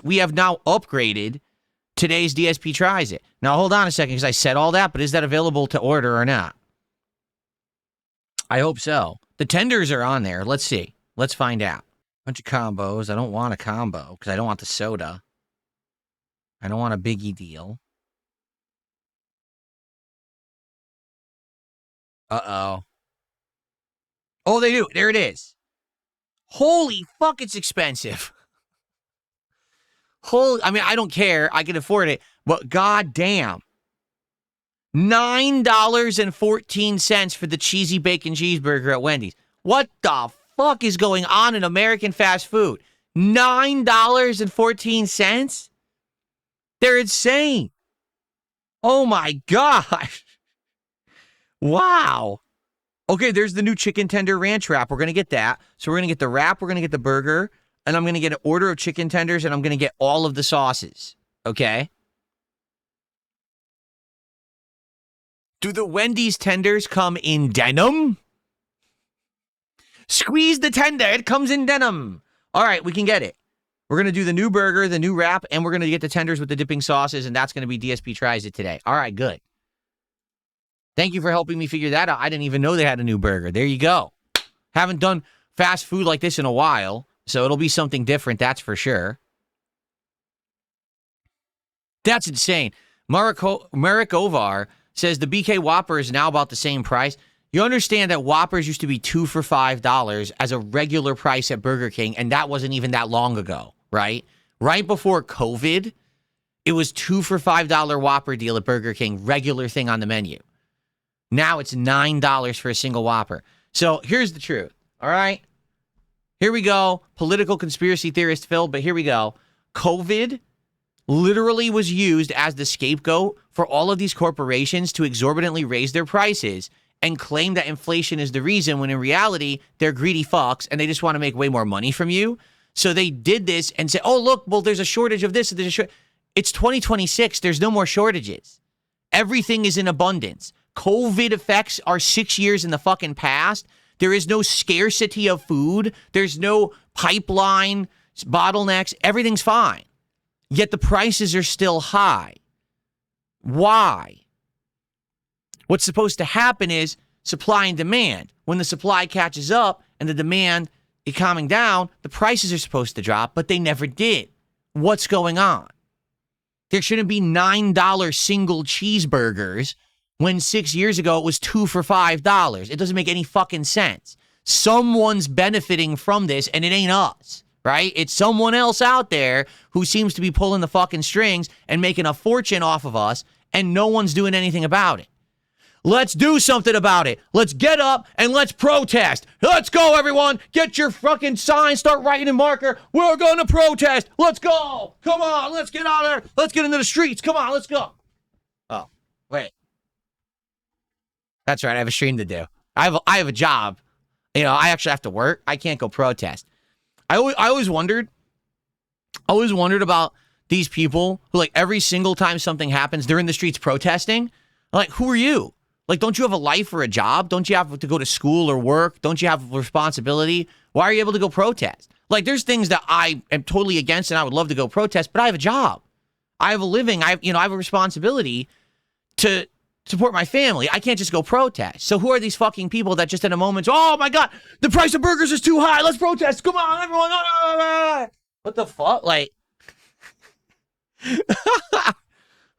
we have now upgraded today's DSP Tries It. Now, hold on a second, because I said all that, but is that available to order or not? I hope so. The tenders are on there. Let's see. Let's find out. Bunch of combos. I don't want a combo, because I don't want the soda. I don't want a biggie deal. Uh-oh. Oh, they do. There it is. Holy fuck, it's expensive. I mean, I don't care. I can afford it. But goddamn. $9.14 for the cheesy bacon cheeseburger at Wendy's. What the fuck is going on in American fast food? $9.14? They're insane. Oh my gosh. Wow. Okay, there's the new chicken tender ranch wrap. We're going to get that. So we're going to get the wrap, we're going to get the burger, and I'm going to get an order of chicken tenders, and I'm going to get all of the sauces. Okay? Do the Wendy's tenders come in denim? Squeeze the tender. It comes in denim. All right, we can get it. We're going to do the new burger, the new wrap, and we're going to get the tenders with the dipping sauces, and that's going to be DSP Tries It today. All right, good. Thank you for helping me figure that out. I didn't even know they had a new burger. There you go. Haven't done fast food like this in a while, so it'll be something different, that's for sure. That's insane. Merrick Ovar says the BK Whopper is now about the same price. You understand that Whoppers used to be 2 for $5 as a regular price at Burger King, and that wasn't even that long ago, right? Right before COVID, it was 2 for $5 Whopper deal at Burger King, regular thing on the menu. Now it's $9 for a single Whopper. So here's the truth, all right? Here we go. Political conspiracy theorist filled, but here we go. COVID literally was used as the scapegoat for all of these corporations to exorbitantly raise their prices and claim that inflation is the reason, when in reality, they're greedy fucks and they just want to make way more money from you. So they did this and said, oh, look, well, there's a shortage of this. It's 2026. There's no more shortages. Everything is in abundance. COVID effects are 6 years in the fucking past. There is no scarcity of food. There's no pipeline bottlenecks. Everything's fine. Yet the prices are still high. Why? What's supposed to happen is supply and demand. When the supply catches up and the demand is calming down, the prices are supposed to drop, but they never did. What's going on? There shouldn't be $9 single cheeseburgers when 6 years ago it was 2 for $5. It doesn't make any fucking sense. Someone's benefiting from this, and it ain't us, right? It's someone else out there who seems to be pulling the fucking strings and making a fortune off of us, and no one's doing anything about it. Let's do something about it. Let's get up and let's protest. Let's go, everyone. Get your fucking sign. Start writing in marker. We're going to protest. Let's go. Come on. Let's get out there. Let's get into the streets. Come on. Let's go. Oh, wait. That's right. I have a stream to do. I have a job. You know, I actually have to work. I can't go protest. I always wondered about these people who, like, every single time something happens, they're in the streets protesting. Like, who are you? Like, don't you have a life or a job? Don't you have to go to school or work? Don't you have responsibility? Why are you able to go protest? Like, there's things that I am totally against and I would love to go protest, but I have a job. I have a living. I have a responsibility to support my family. I can't just go protest. So who are these fucking people that just in a moment, oh my God, the price of burgers is too high. Let's protest. Come on, everyone. What the fuck? Like,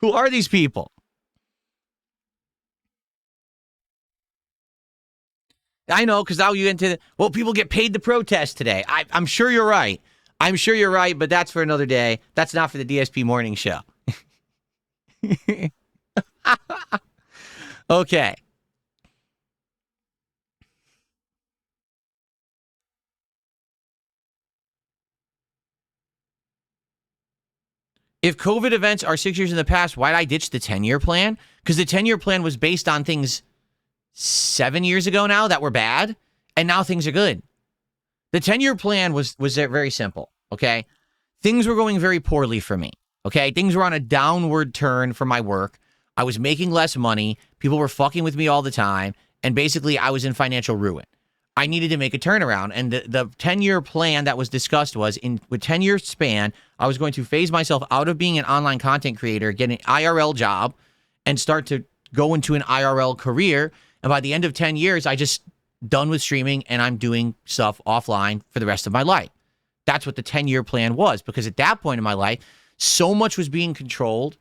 who are these people? I know, because now you get into, well, people get paid to protest today. I'm sure you're right. I'm sure you're right, but that's for another day. That's not for the DSP morning show. Okay. If COVID events are 6 years in the past, why did I ditch the 10-year plan? Because the 10-year plan was based on things 7 years ago now that were bad, and now things are good. The 10-year plan was very simple, okay? Things were going very poorly for me, okay? Things were on a downward turn for my work. I was making less money. People were fucking with me all the time, and basically I was in financial ruin. I needed to make a turnaround, and the 10-year plan that was discussed was, with 10-year span, I was going to phase myself out of being an online content creator, get an IRL job, and start to go into an IRL career. And by the end of 10 years, I just done with streaming, and I'm doing stuff offline for the rest of my life. That's what the 10-year plan was, because at that point in my life, so much was being controlled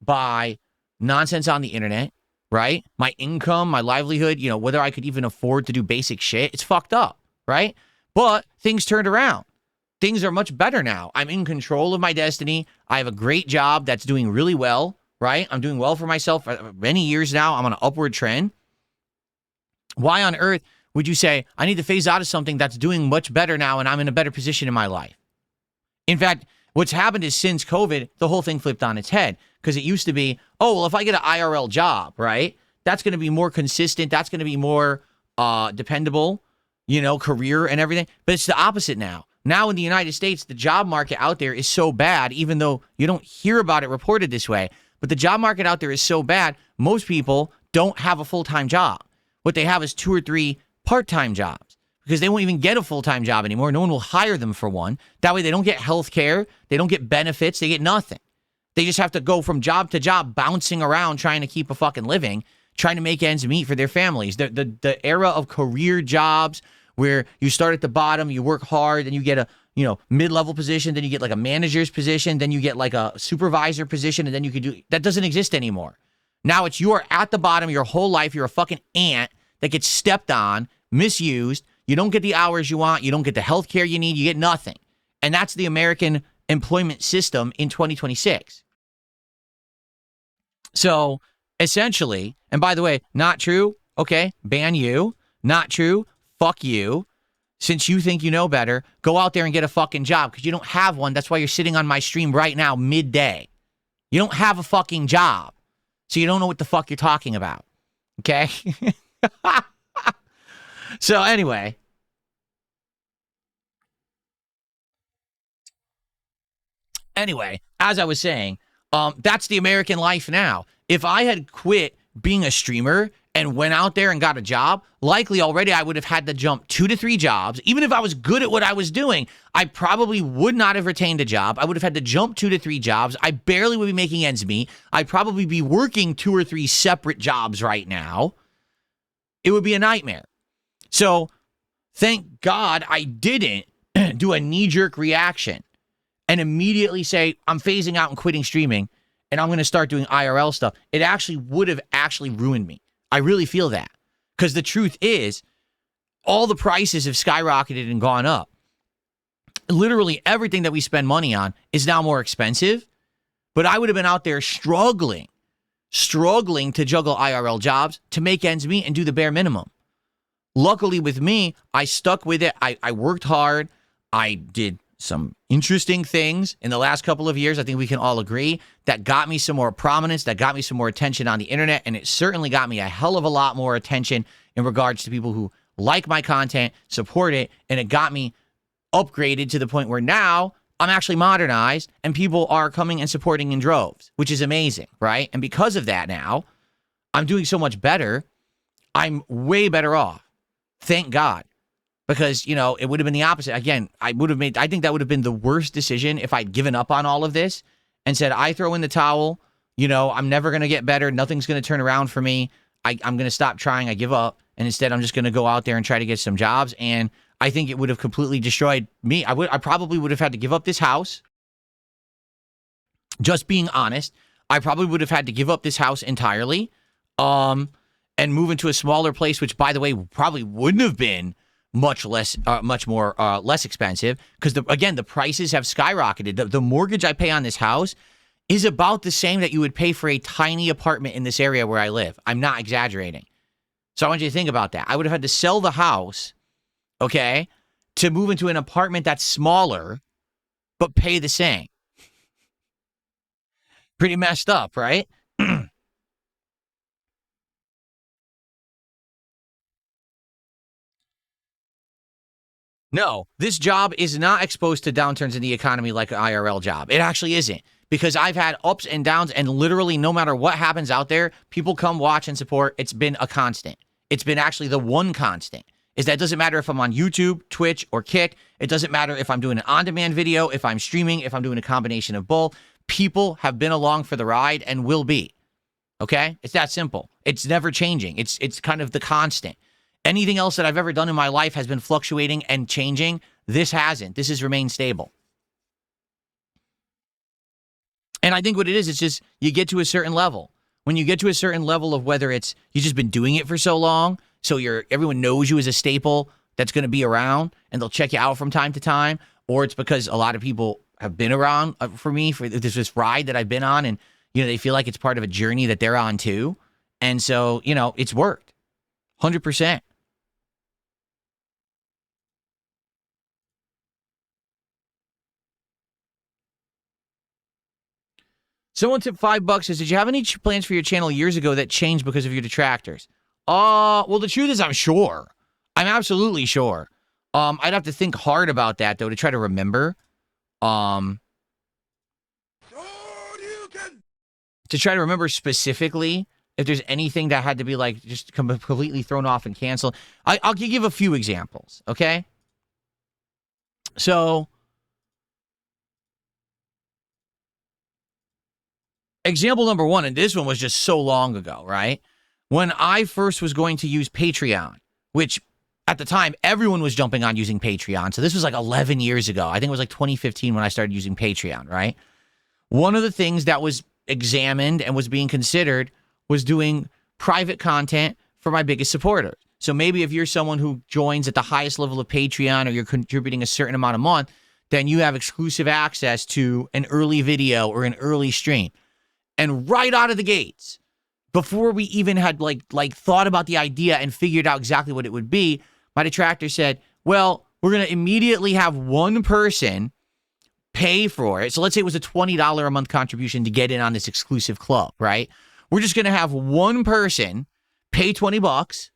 by nonsense on the internet, right? My income, my livelihood, whether I could even afford to do basic shit, it's fucked up, right? But things turned around. Things are much better now. I'm in control of my destiny. I have a great job that's doing really well, right? I'm doing well for myself for many years now. I'm on an upward trend. Why on earth would you say, I need to phase out of something that's doing much better now and I'm in a better position in my life? In fact, what's happened is since COVID, the whole thing flipped on its head. Because it used to be, oh, well, if I get an IRL job, right, that's going to be more consistent. That's going to be more dependable, career and everything. But it's the opposite now. Now in the United States, the job market out there is so bad, even though you don't hear about it reported this way. But the job market out there is so bad, most people don't have a full-time job. What they have is 2 or 3 part-time jobs because they won't even get a full-time job anymore. No one will hire them for one. That way they don't get health care. They don't get benefits. They get nothing. They just have to go from job to job, bouncing around, trying to keep a fucking living, trying to make ends meet for their families. The era of career jobs where you start at the bottom, you work hard, then you get a mid-level position, then you get like a manager's position, then you get like a supervisor position, and then you can do that doesn't exist anymore. Now you are at the bottom your whole life. You're a fucking ant that gets stepped on, misused. You don't get the hours you want. You don't get the health care you need. You get nothing. And that's the American employment system in 2026. So essentially, and by the way, not true. Okay, ban you. Not true. Fuck you. Since you think you know better, go out there and get a fucking job because you don't have one. That's why you're sitting on my stream right now, midday. You don't have a fucking job. So you don't know what the fuck you're talking about. Okay? So anyway. As I was saying, that's the American life now. If I had quit being a streamer and went out there and got a job, likely already I would have had to jump 2 to 3 jobs. Even if I was good at what I was doing, I probably would not have retained a job. I would have had to jump 2 to 3 jobs. I barely would be making ends meet. I'd probably be working 2 or 3 separate jobs right now. It would be a nightmare. So thank God I didn't do a knee-jerk reaction and immediately say, I'm phasing out and quitting streaming, and I'm going to start doing IRL stuff. It actually would have ruined me. I really feel that. Because the truth is, all the prices have skyrocketed and gone up. Literally everything that we spend money on is now more expensive. But I would have been out there struggling to juggle IRL jobs to make ends meet and do the bare minimum. Luckily with me, I stuck with it. I worked hard. I did some interesting things in the last couple of years. I think we can all agree that got me some more prominence, that got me some more attention on the internet, and it certainly got me a hell of a lot more attention in regards to people who like my content, support it, and it got me upgraded to the point where now I'm actually modernized and people are coming and supporting in droves, which is amazing, right? And because of that now, I'm doing so much better. I'm way better off. Thank God. Because, you know, it would have been the opposite. Again, I think that would have been the worst decision if I'd given up on all of this and said, I throw in the towel, you know, I'm never going to get better. Nothing's going to turn around for me. I'm going to stop trying. I give up. And instead, I'm just going to go out there and try to get some jobs. And I think it would have completely destroyed me. I probably would have had to give up this house. Just being honest, I probably would have had to give up this house entirely, and move into a smaller place, which, by the way, probably wouldn't have been much less expensive, because the prices have skyrocketed. The mortgage I pay on this house is about the same that you would pay for a tiny apartment in this area where I live. I'm not exaggerating. So I want you to think about that. I would have had to sell the house, okay, to move into an apartment that's smaller, but pay the same. Pretty messed up, right? No, this job is not exposed to downturns in the economy like an IRL job. It actually isn't, because I've had ups and downs, and literally no matter what happens out there, people come watch and support. It's been a constant. It's been actually the one constant, is that it doesn't matter if I'm on YouTube, Twitch, or Kick. It doesn't matter if I'm doing an on-demand video, if I'm streaming, if I'm doing a combination of both. People have been along for the ride and will be. Okay? It's that simple. It's never changing. It's kind of the constant. Anything else that I've ever done in my life has been fluctuating and changing. This hasn't. This has remained stable. And I think what it is, it's just you get to a certain level. When you get to a certain level of whether it's you've just been doing it for so long, so everyone knows you as a staple that's going to be around and they'll check you out from time to time, or it's because a lot of people have been around for this ride that I've been on, and you know they feel like it's part of a journey that they're on too. And so, you know, it's worked 100%. Someone tipped $5, says, did you have any plans for your channel years ago that changed because of your detractors? Well, the truth is I'm sure. I'm absolutely sure. I'd have to think hard about that, though, to try to remember. To try to remember specifically if there's anything that had to be, like, just completely thrown off and canceled. I'll give a few examples, okay? So, example number one, and this one was just so long ago, right? When I first was going to use Patreon, which at the time, everyone was jumping on using Patreon. So this was like 11 years ago. I think it was like 2015 when I started using Patreon, right? One of the things that was examined and was being considered was doing private content for my biggest supporters. So maybe if you're someone who joins at the highest level of Patreon, or you're contributing a certain amount a month, then you have exclusive access to an early video or an early stream. And right out of the gates, before we even had like thought about the idea and figured out exactly what it would be, my detractor said, well, we're going to immediately have one person pay for it. So let's say it was a $20 a month contribution to get in on this exclusive club, right? We're just going to have one person pay $20.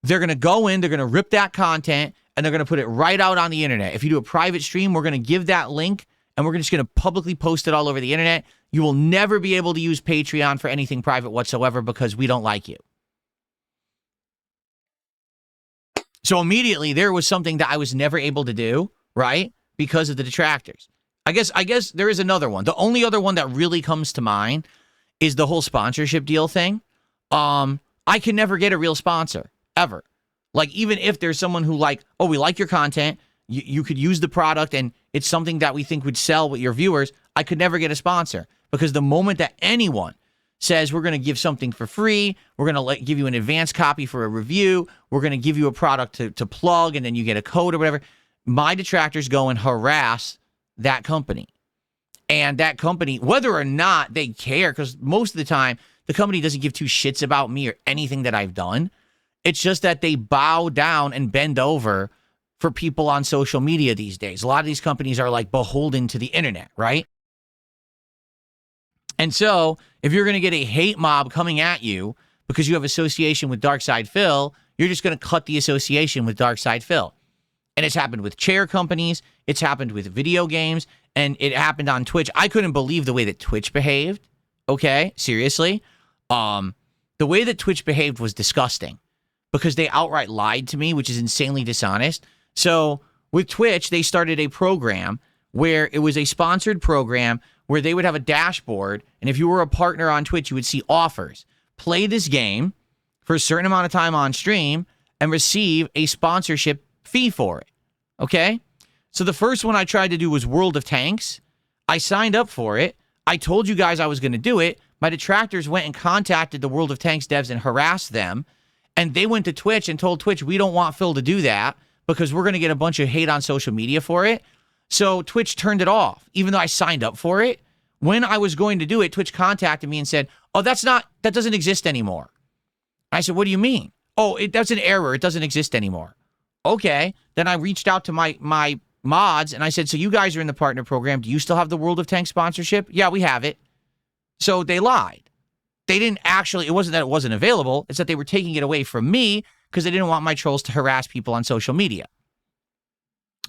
They're going to go in, they're going to rip that content, and they're going to put it right out on the internet. If you do a private stream, we're going to give that link, and we're just going to publicly post it all over the internet. You will never be able to use Patreon for anything private whatsoever because we don't like you. So immediately there was something that I was never able to do, right? Because of the detractors. I guess there is another one. The only other one that really comes to mind is the whole sponsorship deal thing. I can never get a real sponsor, ever. Like, even if there's someone who like, oh, we like your content, you could use the product, and it's something that we think would sell with your viewers, I could never get a sponsor. Because the moment that anyone says we're going to give something for free, we're going to give you an advanced copy for a review, we're going to give you a product to plug, and then you get a code or whatever, my detractors go and harass that company. And that company, whether or not they care, because most of the time, the company doesn't give two shits about me or anything that I've done. It's just that they bow down and bend over for people on social media these days. A lot of these companies are like beholden to the internet, right? And so, if you're going to get a hate mob coming at you because you have association with Darkside Phil, you're just going to cut the association with Darkside Phil. And it's happened with chair companies, it's happened with video games, and it happened on Twitch. I couldn't believe the way that Twitch behaved. Okay, seriously. The the way that Twitch behaved was disgusting because they outright lied to me, which is insanely dishonest. So with Twitch, they started a program where it was a sponsored program where they would have a dashboard. And if you were a partner on Twitch, you would see offers. Play this game for a certain amount of time on stream and receive a sponsorship fee for it. Okay? So the first one I tried to do was World of Tanks. I signed up for it. I told you guys I was going to do it. My detractors went and contacted the World of Tanks devs and harassed them. And they went to Twitch and told Twitch, we don't want Phil to do that because we're going to get a bunch of hate on social media for it. So Twitch turned it off, even though I signed up for it. When I was going to do it, Twitch contacted me and said, oh, that doesn't exist anymore. I said, what do you mean? Oh, that's an error. It doesn't exist anymore. Okay. Then I reached out to my mods and I said, so you guys are in the partner program. Do you still have the World of Tanks sponsorship? Yeah, we have it. So they lied. They didn't actually, it wasn't that it wasn't available. It's that they were taking it away from me because they didn't want my trolls to harass people on social media,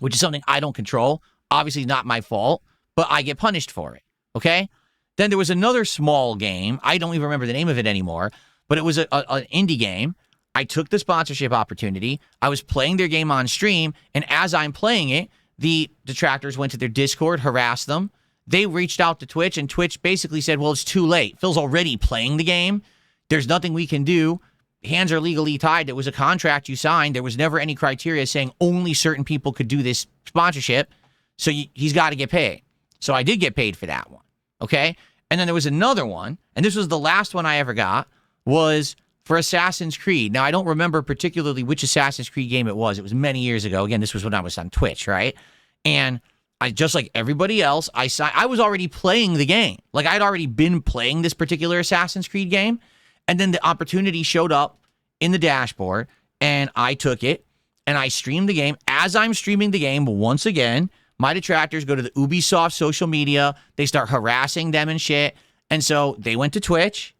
which is something I don't control. Obviously not my fault, but I get punished for it. Okay. Then there was another small game. I don't even remember the name of it anymore, but it was an indie game. I took the sponsorship opportunity. I was playing their game on stream. And as I'm playing it, the detractors went to their Discord, harassed them. They reached out to Twitch and Twitch basically said, well, it's too late. Phil's already playing the game. There's nothing we can do. Hands are legally tied. It was a contract you signed. There was never any criteria saying only certain people could do this sponsorship. So he's got to get paid. So I did get paid for that one. Okay. And then there was another one. And this was the last one I ever got was for Assassin's Creed. Now, I don't remember particularly which Assassin's Creed game it was. It was many years ago. Again, this was when I was on Twitch, right? And I just like everybody else, I was already playing the game. Like I'd already been playing this particular Assassin's Creed game. And then the opportunity showed up in the dashboard and I took it and I streamed the game. As I'm streaming the game, once again, my detractors go to the Ubisoft social media. They start harassing them and shit. And so they went to Twitch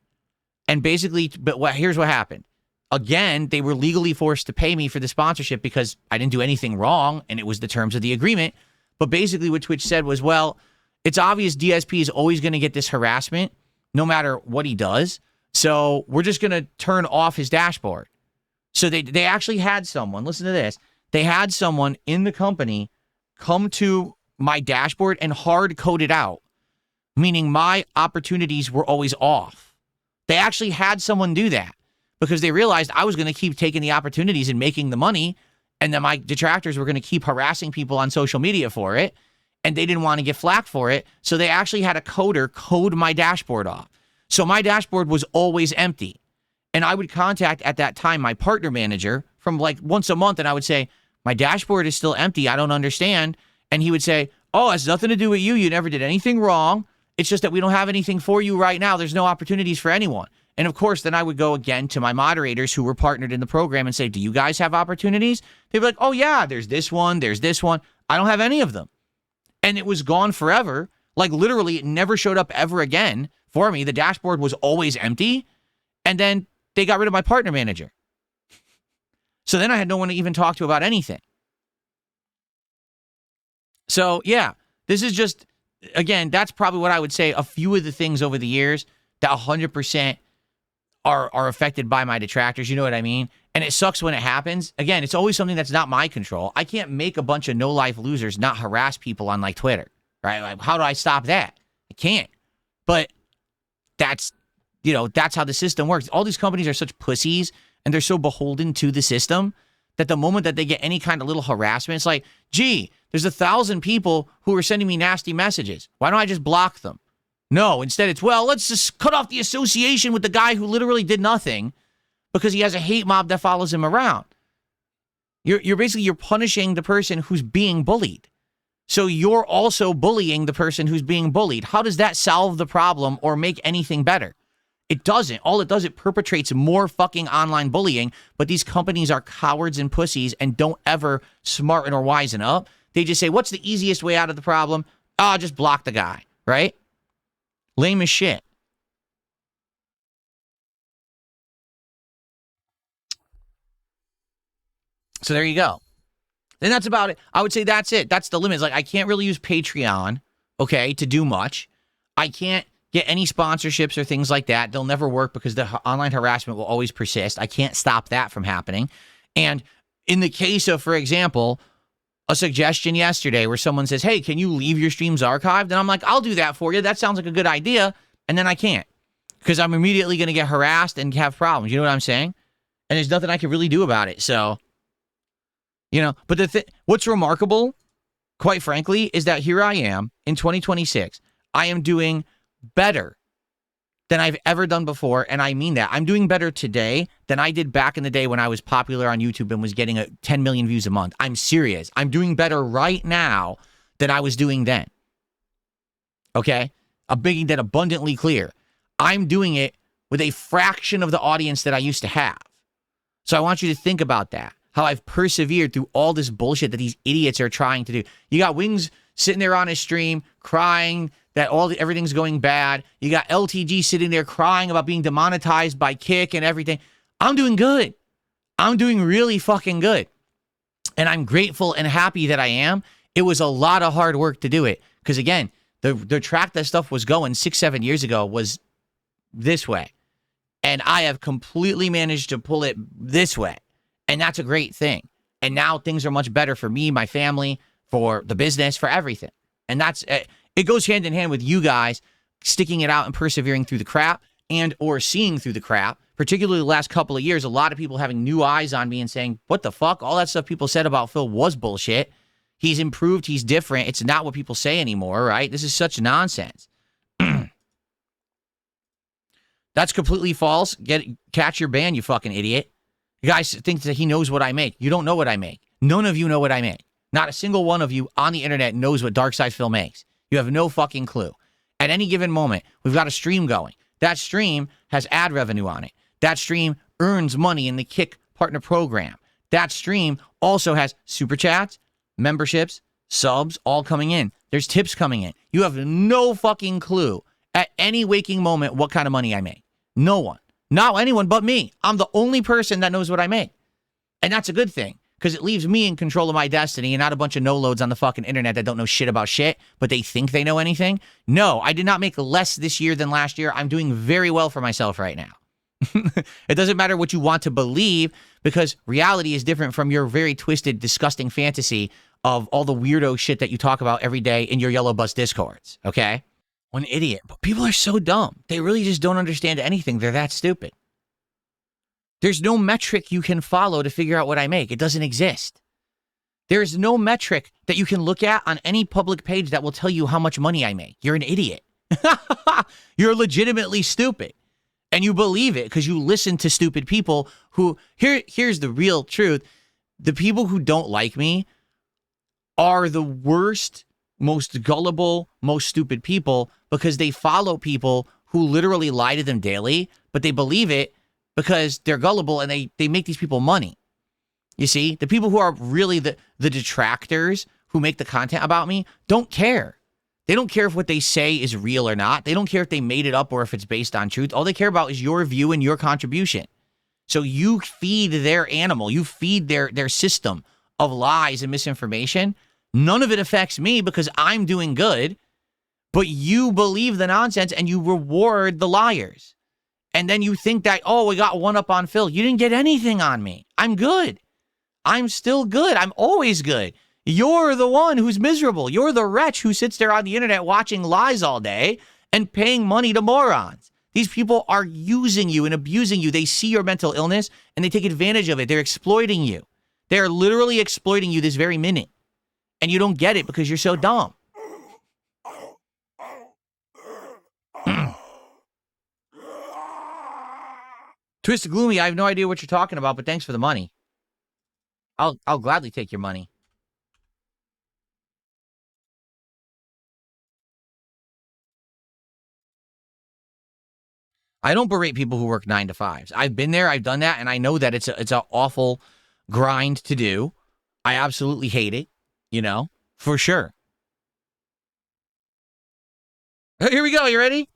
and basically, here's what happened. Again, they were legally forced to pay me for the sponsorship because I didn't do anything wrong and it was the terms of the agreement. But basically what Twitch said was, well, it's obvious DSP is always going to get this harassment no matter what he does. So we're just going to turn off his dashboard. So they actually had someone, listen to this, they had someone in the company come to my dashboard and hard code it out, meaning my opportunities were always off. They actually had someone do that because they realized I was going to keep taking the opportunities and making the money. And then my detractors were going to keep harassing people on social media for it. And they didn't want to get flack for it. So they actually had a coder code my dashboard off. So my dashboard was always empty. And I would contact at that time my partner manager from like once a month. And I would say, my dashboard is still empty. I don't understand. And he would say, oh, it has nothing to do with you. You never did anything wrong. It's just that we don't have anything for you right now. There's no opportunities for anyone. And of course, then I would go again to my moderators who were partnered in the program and say, do you guys have opportunities? They'd be like, oh yeah, there's this one. There's this one. I don't have any of them. And it was gone forever. Like literally it never showed up ever again for me. The dashboard was always empty. And then they got rid of my partner manager. So then I had no one to even talk to about anything. So yeah, this is just, again, that's probably what I would say. A few of the things over the years that 100% are affected by my detractors. You know what I mean? And it sucks when it happens. Again, it's always something that's not my control. I can't make a bunch of no-life losers not harass people on like Twitter, right? Like, how do I stop that? I can't. But that's, you know, that's how the system works. All these companies are such pussies and they're so beholden to the system that the moment that they get any kind of little harassment, it's like, gee, there's 1,000 people who are sending me nasty messages. Why don't I just block them? No, instead it's, well, let's just cut off the association with the guy who literally did nothing because he has a hate mob that follows him around. You're basically, you're punishing the person who's being bullied. So you're also bullying the person who's being bullied. How does that solve the problem or make anything better? It doesn't. All it does, it perpetrates more fucking online bullying, but these companies are cowards and pussies and don't ever smarten or wisen up. They just say, what's the easiest way out of the problem? Oh, just block the guy, right? Lame as shit. So there you go. And that's about it. I would say that's it. That's the limits. Like, I can't really use Patreon, okay, to do much. I can't get any sponsorships or things like that. They'll never work because the online harassment will always persist. I can't stop that from happening. And in the case of, for example, a suggestion yesterday where someone says, hey, can you leave your streams archived? And I'm like, I'll do that for you. That sounds like a good idea. And then I can't because I'm immediately going to get harassed and have problems. You know what I'm saying? And there's nothing I can really do about it. So, but what's remarkable, quite frankly, is that here I am in 2026. I am doing better than I've ever done before. And I mean that. I'm doing better today than I did back in the day when I was popular on YouTube and was getting 10 million views a month. I'm serious. I'm doing better right now than I was doing then. Okay? I'm making that abundantly clear. I'm doing it with a fraction of the audience that I used to have. So I want you to think about that. How I've persevered through all this bullshit that these idiots are trying to do. You got Wings sitting there on his stream crying that everything's going bad. You got LTG sitting there crying about being demonetized by Kick and everything. I'm doing good. I'm doing really fucking good. And I'm grateful and happy that I am. It was a lot of hard work to do it. Because again, the track that stuff was going 6-7 years ago was this way. And I have completely managed to pull it this way. And that's a great thing. And now things are much better for me, my family, for the business, for everything. And that's it goes hand in hand with you guys sticking it out and persevering through the crap and or seeing through the crap. Particularly the last couple of years, a lot of people having new eyes on me and saying, what the fuck? All that stuff people said about Phil was bullshit. He's improved. He's different. It's not what people say anymore, right? This is such nonsense. That's completely false. Catch your ban, you fucking idiot. You guys think that he knows what I make. You don't know what I make. None of you know what I make. Not a single one of you on the internet knows what Darkside Phil makes. You have no fucking clue. At any given moment, we've got a stream going. That stream has ad revenue on it. That stream earns money in the Kick Partner Program. That stream also has super chats, memberships, subs, all coming in. There's tips coming in. You have no fucking clue at any waking moment what kind of money I make. No one. Not anyone but me. I'm the only person that knows what I make. And that's a good thing. Because it leaves me in control of my destiny and not a bunch of no-loads on the fucking internet that don't know shit about shit, but they think they know anything. No, I did not make less this year than last year. I'm doing very well for myself right now. It doesn't matter what you want to believe because reality is different from your very twisted, disgusting fantasy of all the weirdo shit that you talk about every day in your Yellow Bus Discords, okay? One idiot. But people are so dumb. They really just don't understand anything. They're that stupid. There's no metric you can follow to figure out what I make. It doesn't exist. There's no metric that you can look at on any public page that will tell you how much money I make. You're an idiot. You're legitimately stupid. And you believe it because you listen to stupid people who, here's the real truth. The people who don't like me are the worst, most gullible, most stupid people because they follow people who literally lie to them daily, but they believe it because they're gullible and they make these people money. You see, the people who are really the detractors who make the content about me don't care. They don't care if what they say is real or not. They don't care if they made it up or if it's based on truth. All they care about is your view and your contribution. So you feed their animal. You feed their system of lies and misinformation. None of it affects me because I'm doing good, but you believe the nonsense and you reward the liars. And then you think that, oh, we got one up on Phil. You didn't get anything on me. I'm good. I'm still good. I'm always good. You're the one who's miserable. You're the wretch who sits there on the internet watching lies all day and paying money to morons. These people are using you and abusing you. They see your mental illness and they take advantage of it. They're exploiting you. They're literally exploiting you this very minute. And you don't get it because you're so dumb. Twisted Gloomy, I have no idea what you're talking about, but thanks for the money. I'll gladly take your money. I don't berate people who work 9 to 5s. I've been there, I've done that, and I know that it's an awful grind to do. I absolutely hate it, for sure. Here we go. You ready?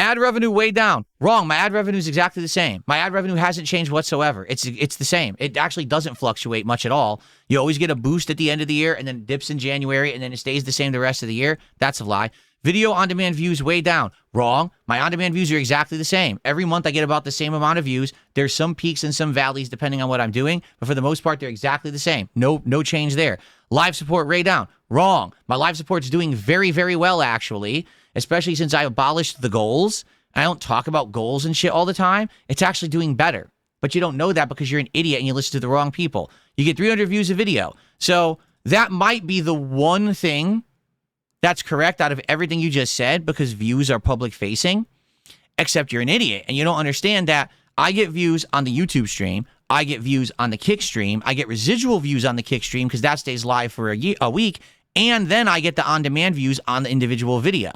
Ad revenue way down. Wrong. My ad revenue is exactly the same. My ad revenue hasn't changed whatsoever. It's the same. It actually doesn't fluctuate much at all. You always get a boost at the end of the year, and then it dips in January, and then it stays the same the rest of the year. That's a lie. Video on-demand views way down. Wrong. My on-demand views are exactly the same. Every month I get about the same amount of views. There's some peaks and some valleys depending on what I'm doing, but for the most part, they're exactly the same. No change there. Live support way down. Wrong. My live support's doing very, very well, actually, especially since I abolished the goals. I don't talk about goals and shit all the time. It's actually doing better. But you don't know that because you're an idiot and you listen to the wrong people. You get 300 views a video. So that might be the one thing that's correct out of everything you just said, because views are public facing, except you're an idiot and you don't understand that I get views on the YouTube stream. I get views on the Kick stream. I get residual views on the Kick stream because that stays live for a week. And then I get the on-demand views on the individual video.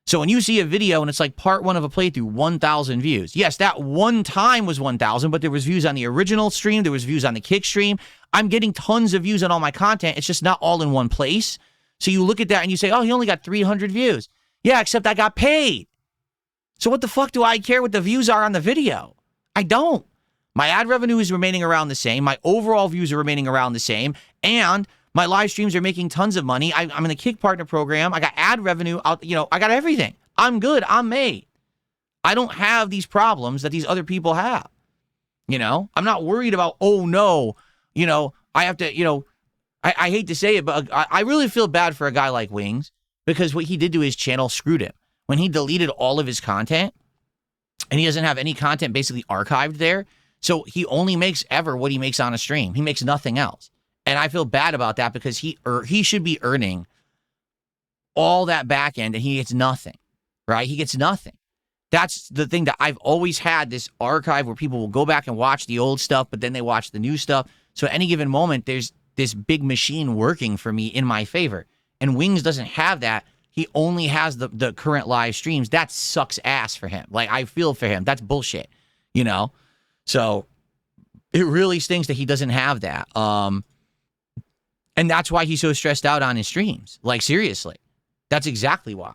So when you see a video and it's like part 1 of a playthrough, 1,000 views. Yes, that one time was 1,000, but there was views on the original stream. There was views on the Kick stream. I'm getting tons of views on all my content. It's just not all in one place. So you look at that and you say, oh, he only got 300 views. Yeah, except I got paid. So what the fuck do I care what the views are on the video? I don't. My ad revenue is remaining around the same. My overall views are remaining around the same. And my live streams are making tons of money. I'm in the Kick Partner program. I got ad revenue out. I got everything. I'm good. I'm made. I don't have these problems that these other people have. I'm not worried about, oh no, I have to, I hate to say it, but I really feel bad for a guy like Wings, because what he did to his channel screwed him. When he deleted all of his content, and he doesn't have any content basically archived there, so he only makes ever what he makes on a stream. He makes nothing else. And I feel bad about that because he should be earning all that back end, and he gets nothing, right? He gets nothing. That's the thing that I've always had, this archive where people will go back and watch the old stuff, but then they watch the new stuff. So at any given moment, there's this big machine working for me in my favor. And Wings doesn't have that. He only has the current live streams. That sucks ass for him. Like, I feel for him. That's bullshit, So it really stinks that he doesn't have that. And that's why he's so stressed out on his streams. Like, seriously. That's exactly why.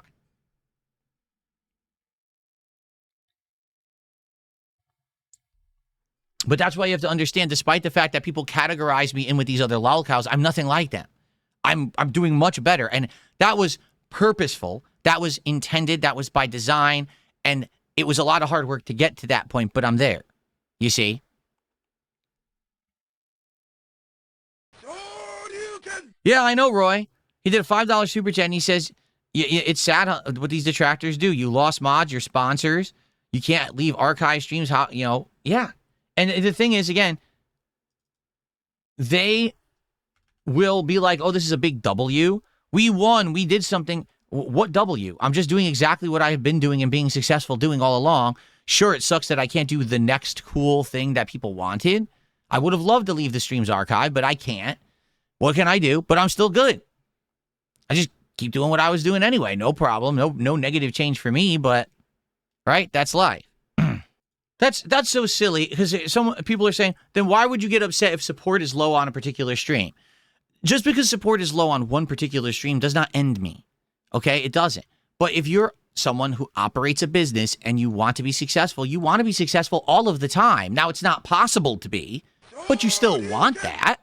But that's why you have to understand, despite the fact that people categorize me in with these other lolcows, I'm nothing like them. I'm doing much better. And that was purposeful. That was intended. That was by design. And it was a lot of hard work to get to that point, but I'm there. You see? Yeah, I know, Roy. He did a $5 super chat, and he says, it's sad what these detractors do. You lost mods, your sponsors. You can't leave archive streams. Yeah. And the thing is, again, they will be like, oh, this is a big W. We won. We did something. What W? I'm just doing exactly what I have been doing and being successful doing all along. Sure, it sucks that I can't do the next cool thing that people wanted. I would have loved to leave the streams archive, but I can't. What can I do? But I'm still good. I just keep doing what I was doing anyway. No problem. No negative change for me, but, right? That's life. That's so silly, because some people are saying, then why would you get upset if support is low on a particular stream? Just because support is low on one particular stream does not end me, okay? It doesn't. But if you're someone who operates a business and you want to be successful, you want to be successful all of the time. Now, it's not possible to be, but you still want that,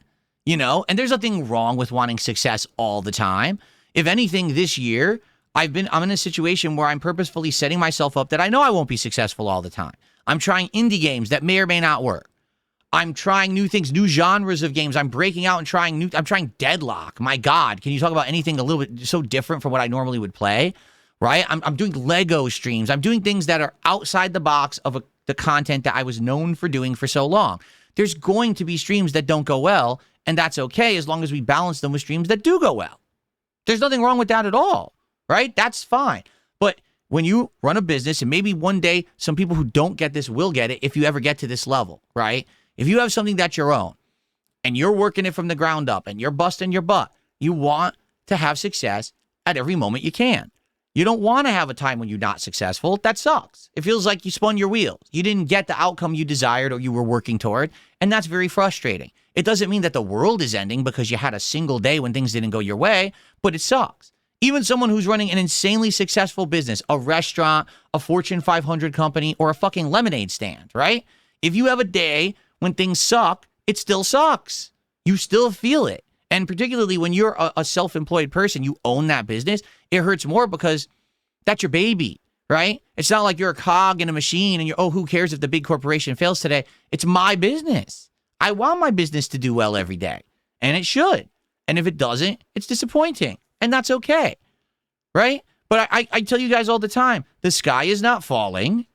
And there's nothing wrong with wanting success all the time. If anything, this year, I'm in a situation where I'm purposefully setting myself up that I know I won't be successful all the time. I'm trying indie games that may or may not work. I'm trying new things, new genres of games. I'm breaking out and I'm trying Deadlock. My God, can you talk about anything a little bit so different from what I normally would play, right? I'm doing Lego streams. I'm doing things that are outside the box of the content that I was known for doing for so long. There's going to be streams that don't go well, and that's okay as long as we balance them with streams that do go well. There's nothing wrong with that at all, right? That's fine. But when you run a business, and maybe one day some people who don't get this will get it if you ever get to this level, right? If you have something that's your own and you're working it from the ground up and you're busting your butt, you want to have success at every moment you can. You don't want to have a time when you're not successful. That sucks. It feels like you spun your wheels. You didn't get the outcome you desired or you were working toward, and that's very frustrating. It doesn't mean that the world is ending because you had a single day when things didn't go your way, but it sucks. Even someone who's running an insanely successful business, a restaurant, a Fortune 500 company, or a fucking lemonade stand, right? If you have a day when things suck, it still sucks. You still feel it. And particularly when you're a self-employed person, you own that business, it hurts more because that's your baby, right? It's not like you're a cog in a machine and you're, who cares if the big corporation fails today? It's my business. I want my business to do well every day, and it should. And if it doesn't, it's disappointing, and that's okay, right? But I tell you guys all the time, the sky is not falling.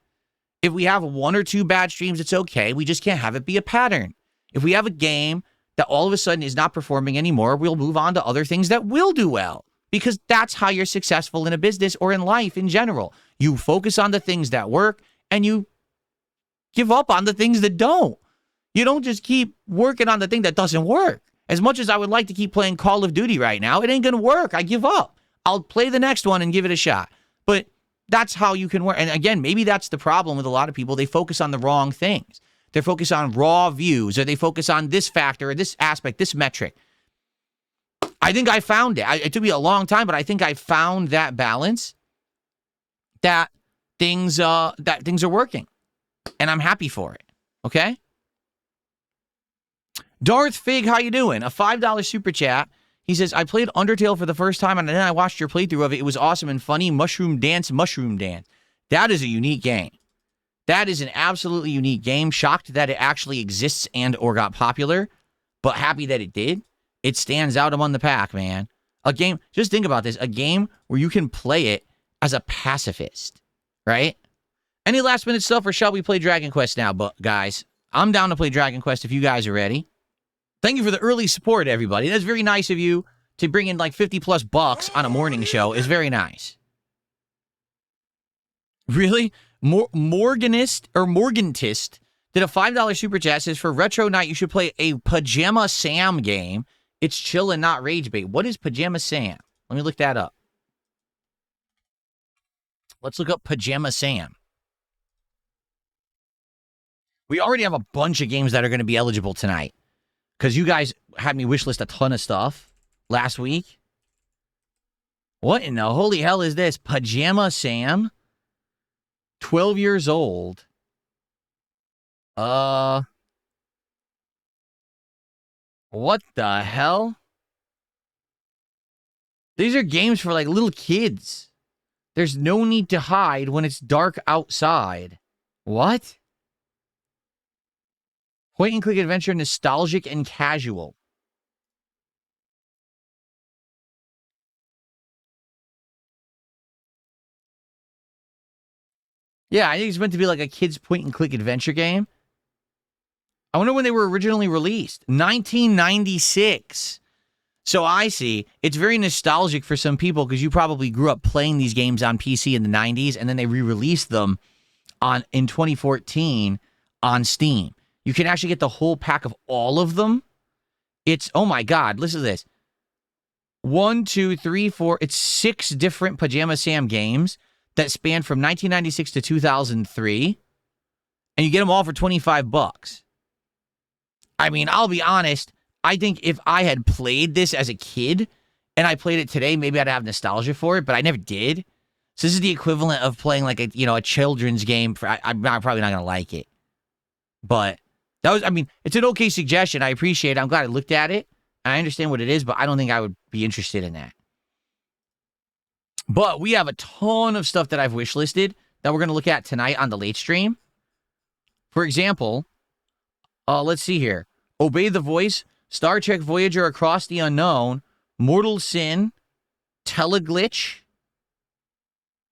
If we have 1 or 2 bad streams, it's okay. We just can't have it be a pattern. If we have a game that all of a sudden is not performing anymore, we'll move on to other things that will do well, because that's how you're successful in a business or in life in general. You focus on the things that work and you give up on the things that don't. You don't just keep working on the thing that doesn't work. As much as I would like to keep playing Call of Duty right now, it ain't going to work. I give up. I'll play the next one and give it a shot. But that's how you can work. And again, maybe that's the problem with a lot of people. They focus on the wrong things. They focus on raw views, or they focus on this factor or this aspect, this metric. I think I found it. It took me a long time, but I think I found that balance that things are working. And I'm happy for it. Okay? Darth Fig, how you doing? A $5 super chat. He says, I played Undertale for the first time, and then I watched your playthrough of it. It was awesome and funny. Mushroom Dance. That is a unique game. That is an absolutely unique game. Shocked that it actually exists and or got popular, but happy that it did. It stands out among the pack, man. A game, just think about this, a game where you can play it as a pacifist, right? Any last minute stuff, or shall we play Dragon Quest now, guys? I'm down to play Dragon Quest if you guys are ready. Thank you for the early support, everybody. That's very nice of you to bring in like 50 plus bucks on a morning show. Is very nice. Really? Morgantist did a $5 super chat. Says, for Retro Night, you should play a Pajama Sam game. It's chill and not rage bait. What is Pajama Sam? Let me look that up. Let's look up Pajama Sam. We already have a bunch of games that are going to be eligible tonight, because you guys had me wishlist a ton of stuff last week. What in the holy hell is this? Pajama Sam? 12 years old. What the hell? These are games for like little kids. There's no need to hide when it's dark outside. What? Point and click adventure, nostalgic and casual. Yeah, I think it's meant to be like a kid's point and click adventure game. I wonder when they were originally released. 1996. So I see. It's very nostalgic for some people because you probably grew up playing these games on PC in the 90s, and then they re-released them in 2014 on Steam. You can actually get the whole pack of all of them. It's, oh my God, listen to this. 1, 2, 3, 4, it's 6 different Pajama Sam games that span from 1996 to 2003. And you get them all for 25 bucks. I mean, I'll be honest. I think if I had played this as a kid and I played it today, maybe I'd have nostalgia for it, but I never did. So this is the equivalent of playing like a children's game. I'm probably not going to like it. But that was, I mean, it's an okay suggestion. I appreciate it. I'm glad I looked at it. And I understand what it is, but I don't think I would be interested in that. But we have a ton of stuff that I've wishlisted that we're going to look at tonight on the late stream. For example, let's see here. Obey the Voice, Star Trek Voyager Across the Unknown, Mortal Sin, Teleglitch,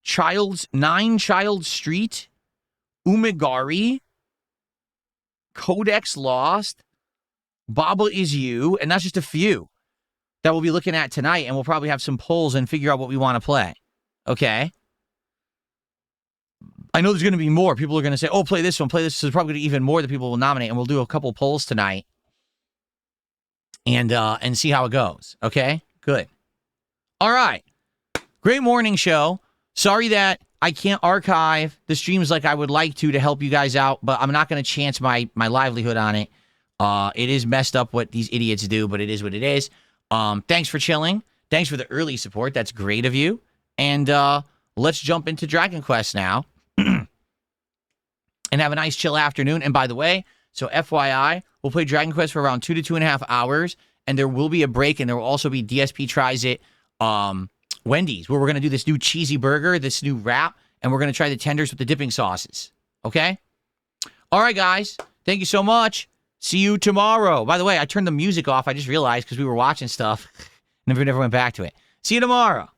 Child Street, Umigari, Codex Lost, Baba Is You, and that's just a few that we'll be looking at tonight, and we'll probably have some polls and figure out what we want to play. Okay? I know there's going to be more. People are going to say, oh, play this one, play this. So there's probably going to be even more that people will nominate, and we'll do a couple polls tonight and see how it goes. Okay? Good. All right. Great morning show. Sorry that I can't archive the streams like I would like to help you guys out, but I'm not going to chance my livelihood on it. It is messed up what these idiots do, but it is what it is. Thanks for chilling. Thanks for the early support. That's great of you. And let's jump into Dragon Quest now. And have a nice chill afternoon. And by the way, so FYI, we'll play Dragon Quest for around 2 to 2.5 hours. And there will be a break. And there will also be DSP Tries It Wendy's, where we're going to do this new cheesy burger, this new wrap. And we're going to try the tenders with the dipping sauces. Okay? All right, guys. Thank you so much. See you tomorrow. By the way, I turned the music off. I just realized because we were watching stuff. Never went back to it. See you tomorrow.